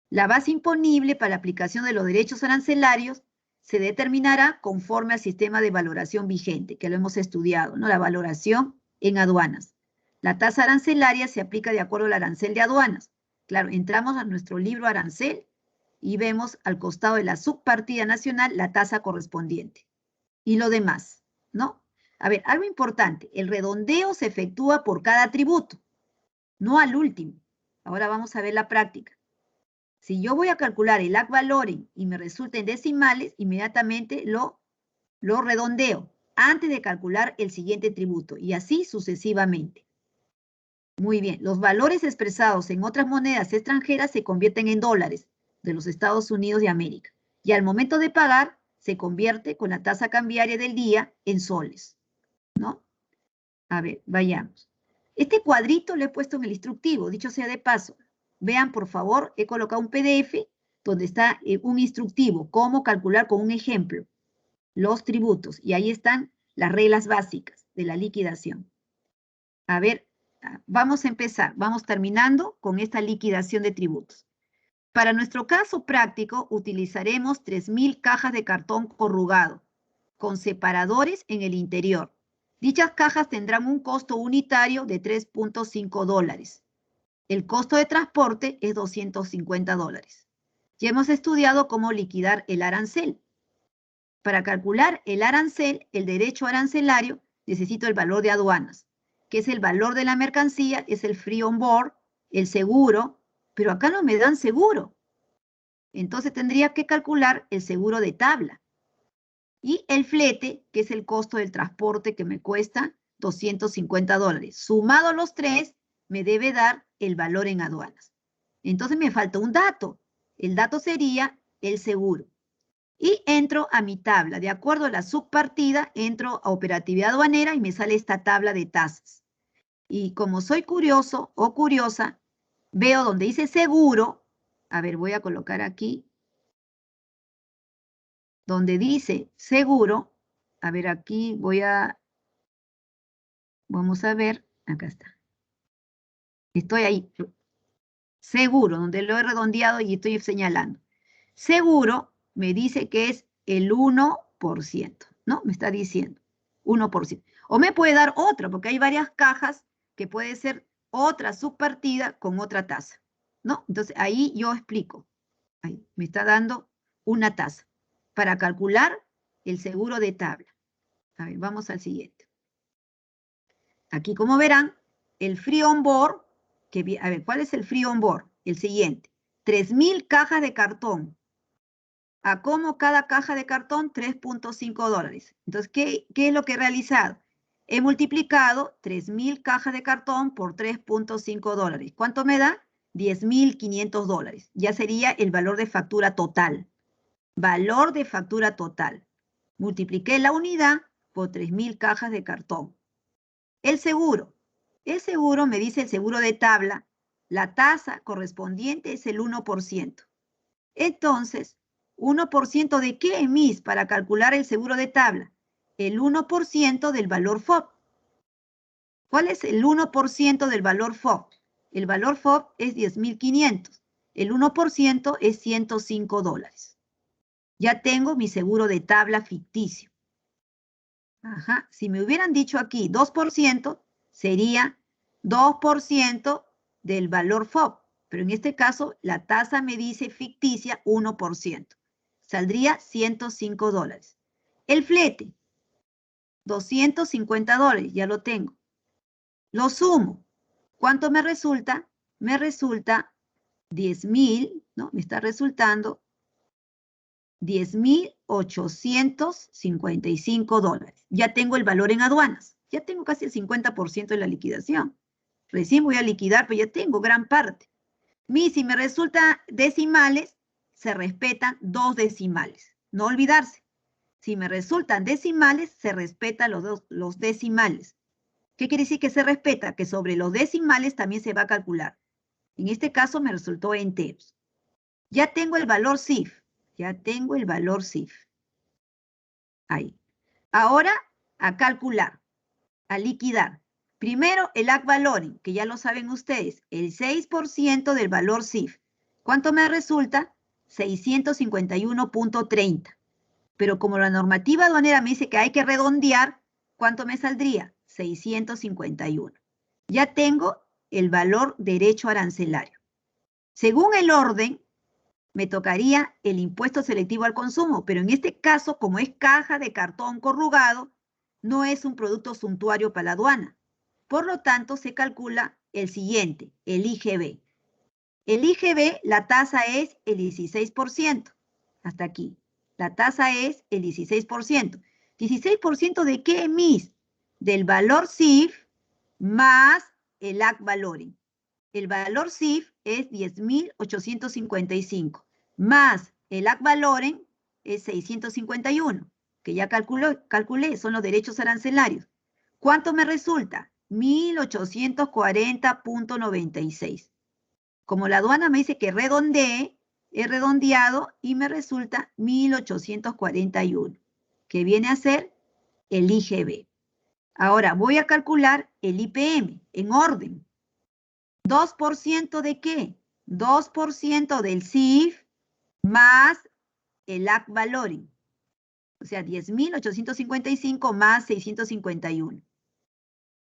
La base imponible para la aplicación de los derechos arancelarios se determinará conforme al sistema de valoración vigente, que lo hemos estudiado, ¿no? La valoración en aduanas. La tasa arancelaria se aplica de acuerdo al arancel de aduanas. Claro, entramos a nuestro libro arancel y vemos al costado de la subpartida nacional la tasa correspondiente. Y lo demás, ¿no? A ver, algo importante, el redondeo se efectúa por cada tributo, no al último. Ahora vamos a ver la práctica. Si yo voy a calcular el ad valorem y me resulta en decimales, inmediatamente lo redondeo antes de calcular el siguiente tributo y así sucesivamente. Muy bien, los valores expresados en otras monedas extranjeras se convierten en dólares de los Estados Unidos de América y al momento de pagar se convierte con la tasa cambiaria del día en soles, ¿no? A ver, vayamos. Este cuadrito lo he puesto en el instructivo, dicho sea de paso. Vean, por favor, he colocado un PDF donde está un instructivo, cómo calcular con un ejemplo los tributos. Y ahí están las reglas básicas de la liquidación. A ver, vamos a empezar. Vamos terminando con esta liquidación de tributos. Para nuestro caso práctico, utilizaremos 3.000 cajas de cartón corrugado con separadores en el interior. Dichas cajas tendrán un costo unitario de $3.5. El costo de transporte es $250. Ya hemos estudiado cómo liquidar el arancel. Para calcular el arancel, el derecho arancelario, necesito el valor de aduanas, que es el valor de la mercancía, es el free on board, el seguro, pero acá no me dan seguro. Entonces tendría que calcular el seguro de tabla. Y el flete, que es el costo del transporte que me cuesta $250. Sumado los tres, me debe dar el valor en aduanas. Entonces me falta un dato. El dato sería el seguro. Y entro a mi tabla. De acuerdo a la subpartida, entro a operatividad aduanera y me sale esta tabla de tasas. Y como soy curioso o curiosa, veo donde dice seguro. A ver, voy a colocar aquí. Donde dice seguro, a ver, aquí vamos a ver, acá está. Estoy ahí, seguro, donde lo he redondeado y estoy señalando. Seguro me dice que es el 1%, ¿no? Me está diciendo 1%. O me puede dar otra, porque hay varias cajas que puede ser otra subpartida con otra tasa, ¿no? Entonces ahí yo explico. Ahí me está dando una tasa para calcular el seguro de tabla. A ver, vamos al siguiente. Aquí, como verán, el free on board A ver, ¿cuál es el free on board? El siguiente. 3.000 cajas de cartón. ¿A cómo cada caja de cartón? $3.5. Entonces, ¿qué es lo que he realizado? He multiplicado 3.000 cajas de cartón por $3.5. ¿Cuánto me da? $10.500. Ya sería el valor de factura total. Valor de factura total. Multipliqué la unidad por 3.000 cajas de cartón. El seguro. El seguro me dice el seguro de tabla. La tasa correspondiente es el 1%. Entonces, ¿1% de qué emis para calcular el seguro de tabla? El 1% del valor FOB. ¿Cuál es el 1% del valor FOB? El valor FOB es 10.500. El 1% es $105. Ya tengo mi seguro de tabla ficticio. Ajá. Si me hubieran dicho aquí 2%, sería 2% del valor FOB. Pero en este caso, la tasa me dice ficticia 1%. Saldría $105. El flete, $250, ya lo tengo. Lo sumo. ¿Cuánto me resulta? Me resulta 10.000, ¿no? Me está resultando $10.855. Ya tengo el valor en aduanas. Ya tengo casi el 50% de la liquidación. Recién voy a liquidar, pero ya tengo gran parte. Si me resulta decimales, se respetan 2 decimales. No olvidarse. Si me resultan decimales, se respetan los decimales. ¿Qué quiere decir que se respeta? Que sobre los decimales también se va a calcular. En este caso me resultó enteros. Ya tengo el valor CIF. Ya tengo el valor CIF. Ahí. Ahora, a calcular, a liquidar. Primero, el AC Valoring, que ya lo saben ustedes, el 6% del valor CIF. ¿Cuánto me resulta? 651.30. Pero como la normativa aduanera me dice que hay que redondear, ¿cuánto me saldría? 651. Ya tengo el valor derecho arancelario. Según el orden, me tocaría el impuesto selectivo al consumo, pero en este caso, como es caja de cartón corrugado, no es un producto suntuario para la aduana. Por lo tanto, se calcula el siguiente, el IGB. El IGB, la tasa es el 16%. Hasta aquí. La tasa es el 16%. ¿16% de qué emis? Del valor CIF más el AC Valoring. El valor CIF es 10.855, más el AC Valoring es 651, que ya calculé, son los derechos arancelarios. ¿Cuánto me resulta? 1.840.96. Como la aduana me dice que redondee, he redondeado y me resulta 1.841, que viene a ser el IGB. Ahora voy a calcular el IPM en orden. ¿2% de qué? 2% del CIF más el AC Valoring. O sea, 10.855 más 651.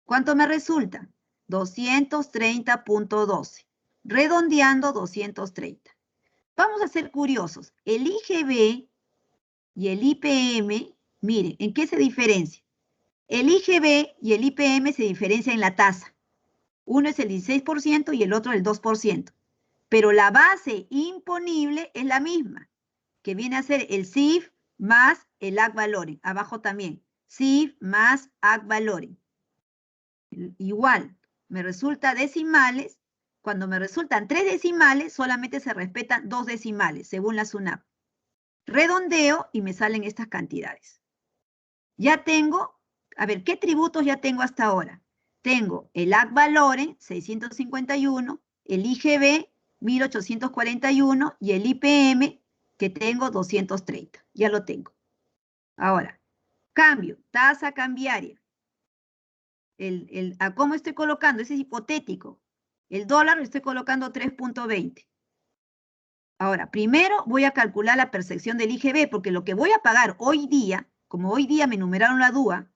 ¿Cuánto me resulta? 230.12. Redondeando 230. Vamos a ser curiosos. El IGB y el IPM, miren, ¿en qué se diferencia? El IGB y el IPM se diferencian en la tasa. Uno es el 16% y el otro el 2%. Pero la base imponible es la misma, que viene a ser el CIF más el AC Valoring. Abajo también, CIF más AC Valoring. Igual, me resulta decimales. Cuando me resultan 3 decimales, solamente se respetan 2 decimales, según la SUNAT. Redondeo y me salen estas cantidades. Ya tengo, a ver, ¿qué tributos ya tengo hasta ahora? Tengo el AC Valoring, 651, el IGB, 1.841, y el IPM, que tengo 230. Ya lo tengo. Ahora, cambio, tasa cambiaria. ¿A cómo estoy colocando? Ese es hipotético. El dólar lo estoy colocando 3.20. Ahora, primero voy a calcular la percepción del IGB, porque lo que voy a pagar hoy día, como hoy día me numeraron la DUA,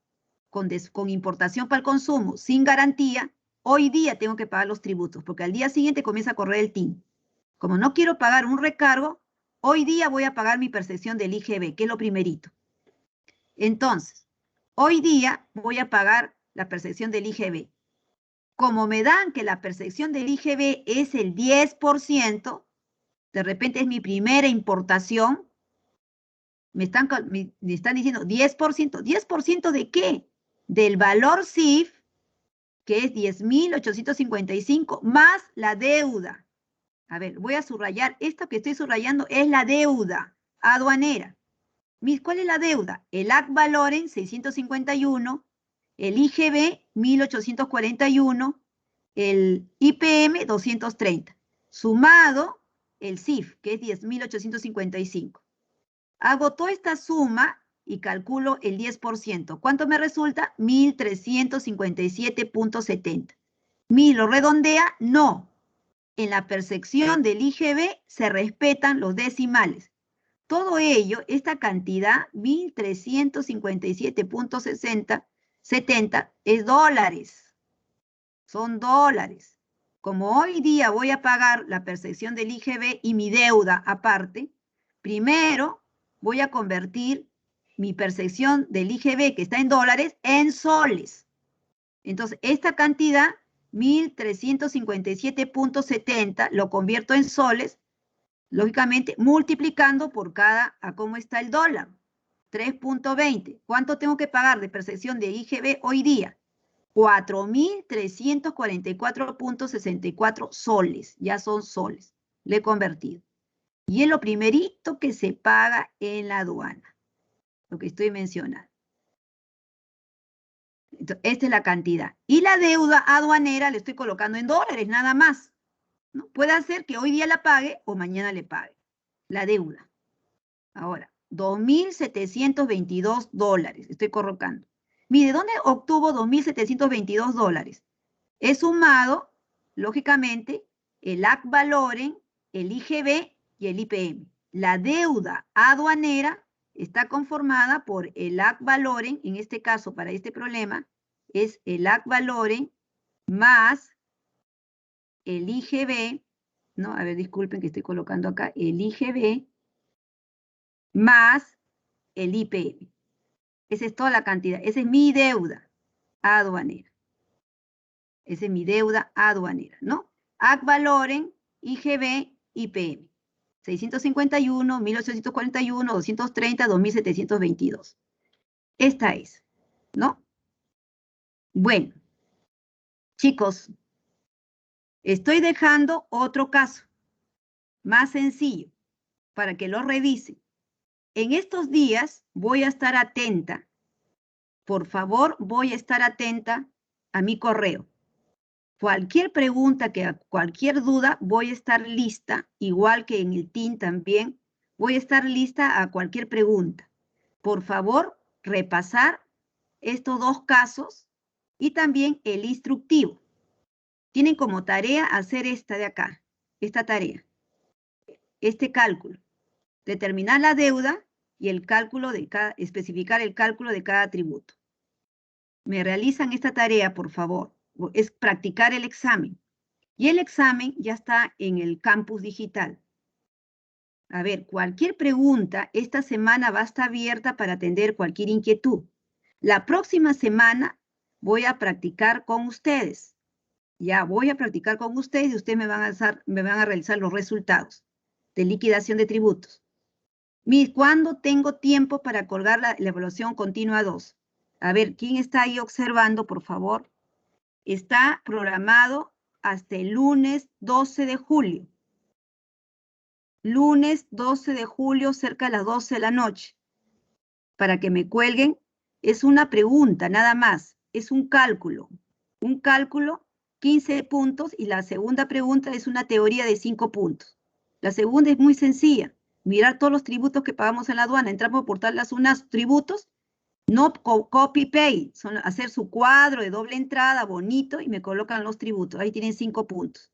con importación para el consumo, sin garantía, hoy día tengo que pagar los tributos, porque al día siguiente comienza a correr el TIN. Como no quiero pagar un recargo, hoy día voy a pagar mi percepción del IGB, que es lo primerito. Entonces, hoy día voy a pagar la percepción del IGB. como me dan que la percepción del IGB es el 10%, de repente es mi primera importación, me están diciendo 10%. ¿10% de qué? Del valor CIF, que es 10.855, más la deuda. A ver, voy a subrayar, esto que estoy subrayando es la deuda aduanera. ¿Cuál es la deuda? El AC Valoren 651, el IGB 1841, el IPM 230, sumado el CIF, que es 10.855. Hago toda esta suma y calculo el 10%. ¿Cuánto me resulta? 1.357.70. ¿Mi lo redondea? No. En la percepción del IGB se respetan los decimales. Todo ello, esta cantidad, 1.357.70, es dólares. Son dólares. Como hoy día voy a pagar la percepción del IGB y mi deuda aparte, primero voy a convertir mi percepción del IGB, que está en dólares, en soles. Entonces, esta cantidad, 1.357.70, lo convierto en soles, lógicamente multiplicando por a cómo está el dólar. 3.20. ¿Cuánto tengo que pagar de percepción de IGB hoy día? 4.344.64 soles. Ya son soles. Le he convertido. Y es lo primerito que se paga en la aduana. Lo que estoy mencionando. Entonces, esta es la cantidad. Y la deuda aduanera le estoy colocando en dólares, nada más. ¿No? Puede ser que hoy día la pague o mañana le pague. La deuda. Ahora, 2.722 dólares. Estoy colocando. Mire, ¿dónde obtuvo 2.722 dólares? He sumado, lógicamente, el AC Valoren, el IGB y el IPM. La deuda aduanera está conformada por el AC Valoren, en este caso, para este problema, es el AC Valoren más el IGB, ¿no? A ver, disculpen que estoy colocando acá, el IGB más el IPM. Esa es toda la cantidad. Esa es mi deuda aduanera. Esa es mi deuda aduanera, ¿no? AC Valoren, IGB, IPM. 651, 1841, 230, 2722. Esta es, ¿no? Bueno, chicos, estoy dejando otro caso más sencillo para que lo revisen. En estos días voy a estar atenta. Por favor, voy a estar atenta a mi correo. Cualquier pregunta, cualquier duda, voy a estar lista, igual que en el team también, voy a estar lista a cualquier pregunta. Por favor, repasar estos dos casos y también el instructivo. Tienen como tarea hacer esta de acá, esta tarea, este cálculo. Determinar la deuda y el cálculo de especificar el cálculo de cada tributo. Me realizan esta tarea, por favor. Es practicar el examen. Y el examen ya está en el campus digital. A ver, cualquier pregunta, esta semana va a estar abierta para atender cualquier inquietud. La próxima semana voy a practicar con ustedes. Ya voy a practicar con ustedes y ustedes me van a realizar los resultados de liquidación de tributos. ¿Cuándo tengo tiempo para colgar la evaluación continua 2? A ver, ¿quién está ahí observando, por favor? Está programado hasta el lunes 12 de julio. Lunes 12 de julio, cerca de las 12 de la noche. Para que me cuelguen, es una pregunta, nada más. Es un cálculo. Un cálculo, 15 puntos, y la segunda pregunta es una teoría de 5 puntos. La segunda es muy sencilla. Mirar todos los tributos que pagamos en la aduana. Entramos por las unas tributos, no copy-paste, son hacer su cuadro de doble entrada, bonito, y me colocan los tributos. Ahí tienen 5 puntos.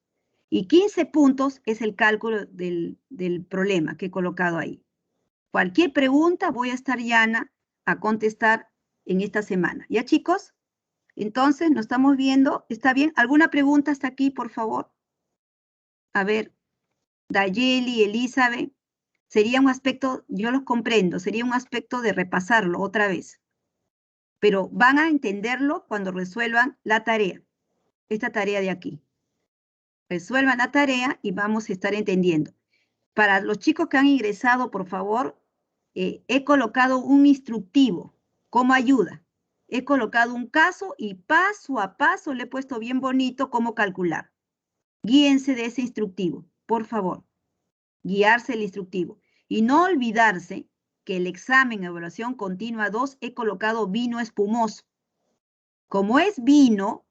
Y 15 puntos es el cálculo del problema que he colocado ahí. Cualquier pregunta voy a estar llana a contestar en esta semana. ¿Ya, chicos? Entonces, nos estamos viendo. ¿Está bien? ¿Alguna pregunta hasta aquí, por favor? A ver, Dayeli, Elizabeth. Sería un aspecto, yo los comprendo, sería un aspecto de repasarlo otra vez. Pero van a entenderlo cuando resuelvan la tarea. esta tarea de aquí. Resuelvan la tarea y vamos a estar entendiendo. Para los chicos que han ingresado, por favor, he colocado un instructivo como ayuda. He colocado un caso y paso a paso le he puesto bien bonito cómo calcular. Guíense de ese instructivo, por favor. Guiarse el instructivo. Y no olvidarse que el examen evaluación continua 2 he colocado vino espumoso. Como es vino,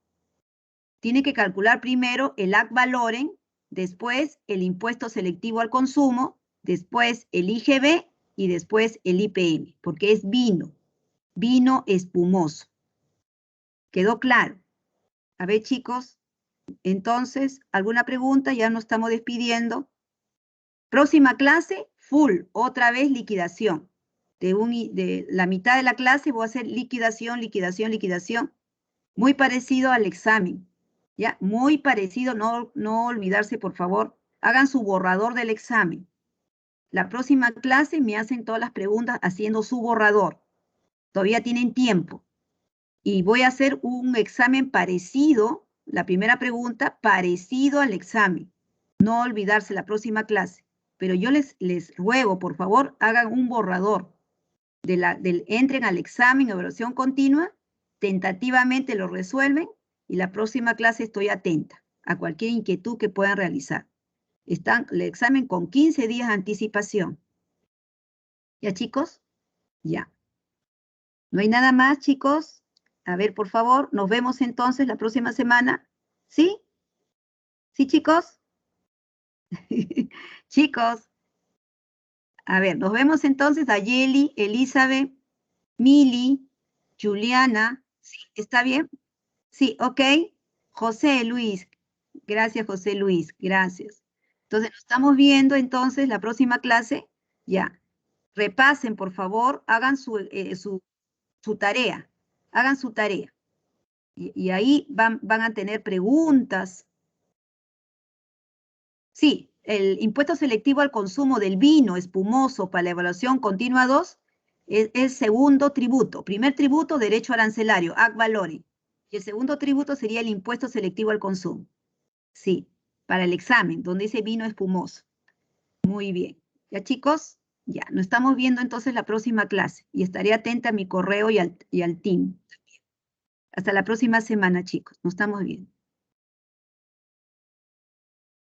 tiene que calcular primero el ad valorem, después el impuesto selectivo al consumo, después el IGB y después el IPM, porque es vino espumoso. ¿Quedó claro? A ver, chicos, entonces, ¿alguna pregunta? Ya nos estamos despidiendo. Próxima clase, full, otra vez liquidación. De la mitad de la clase voy a hacer liquidación, liquidación, liquidación. Muy parecido al examen. ¿Ya? Muy parecido, no olvidarse, por favor. Hagan su borrador del examen. La próxima clase me hacen todas las preguntas haciendo su borrador. Todavía tienen tiempo. Y voy a hacer un examen parecido, la primera pregunta, parecido al examen. No olvidarse la próxima clase. Pero yo les ruego, por favor, hagan un borrador. Entren al examen, evaluación continua, tentativamente lo resuelven y la próxima clase estoy atenta a cualquier inquietud que puedan realizar. El examen con 15 días de anticipación. ¿Ya, chicos? Ya. ¿No hay nada más, chicos? A ver, por favor, nos vemos entonces la próxima semana. ¿Sí? ¿Sí, chicos? Chicos, a ver, nos vemos entonces Ayeli, Elizabeth, Mili, Juliana. ¿Sí? ¿Está bien? Sí, ok. José Luis. Gracias, José Luis. Gracias. Entonces, nos estamos viendo entonces la próxima clase. Ya. Repasen, por favor. Hagan su tarea. Hagan su tarea. Y ahí van a tener preguntas. Sí, el impuesto selectivo al consumo del vino espumoso para la evaluación continua 2 es el segundo tributo. Primer tributo, derecho arancelario, ad valorem. Y el segundo tributo sería el impuesto selectivo al consumo. Sí, para el examen, donde dice vino espumoso. Muy bien. ¿Ya, chicos? Ya, nos estamos viendo entonces la próxima clase. Y estaré atenta a mi correo y al team. Hasta la próxima semana, chicos. Nos estamos viendo.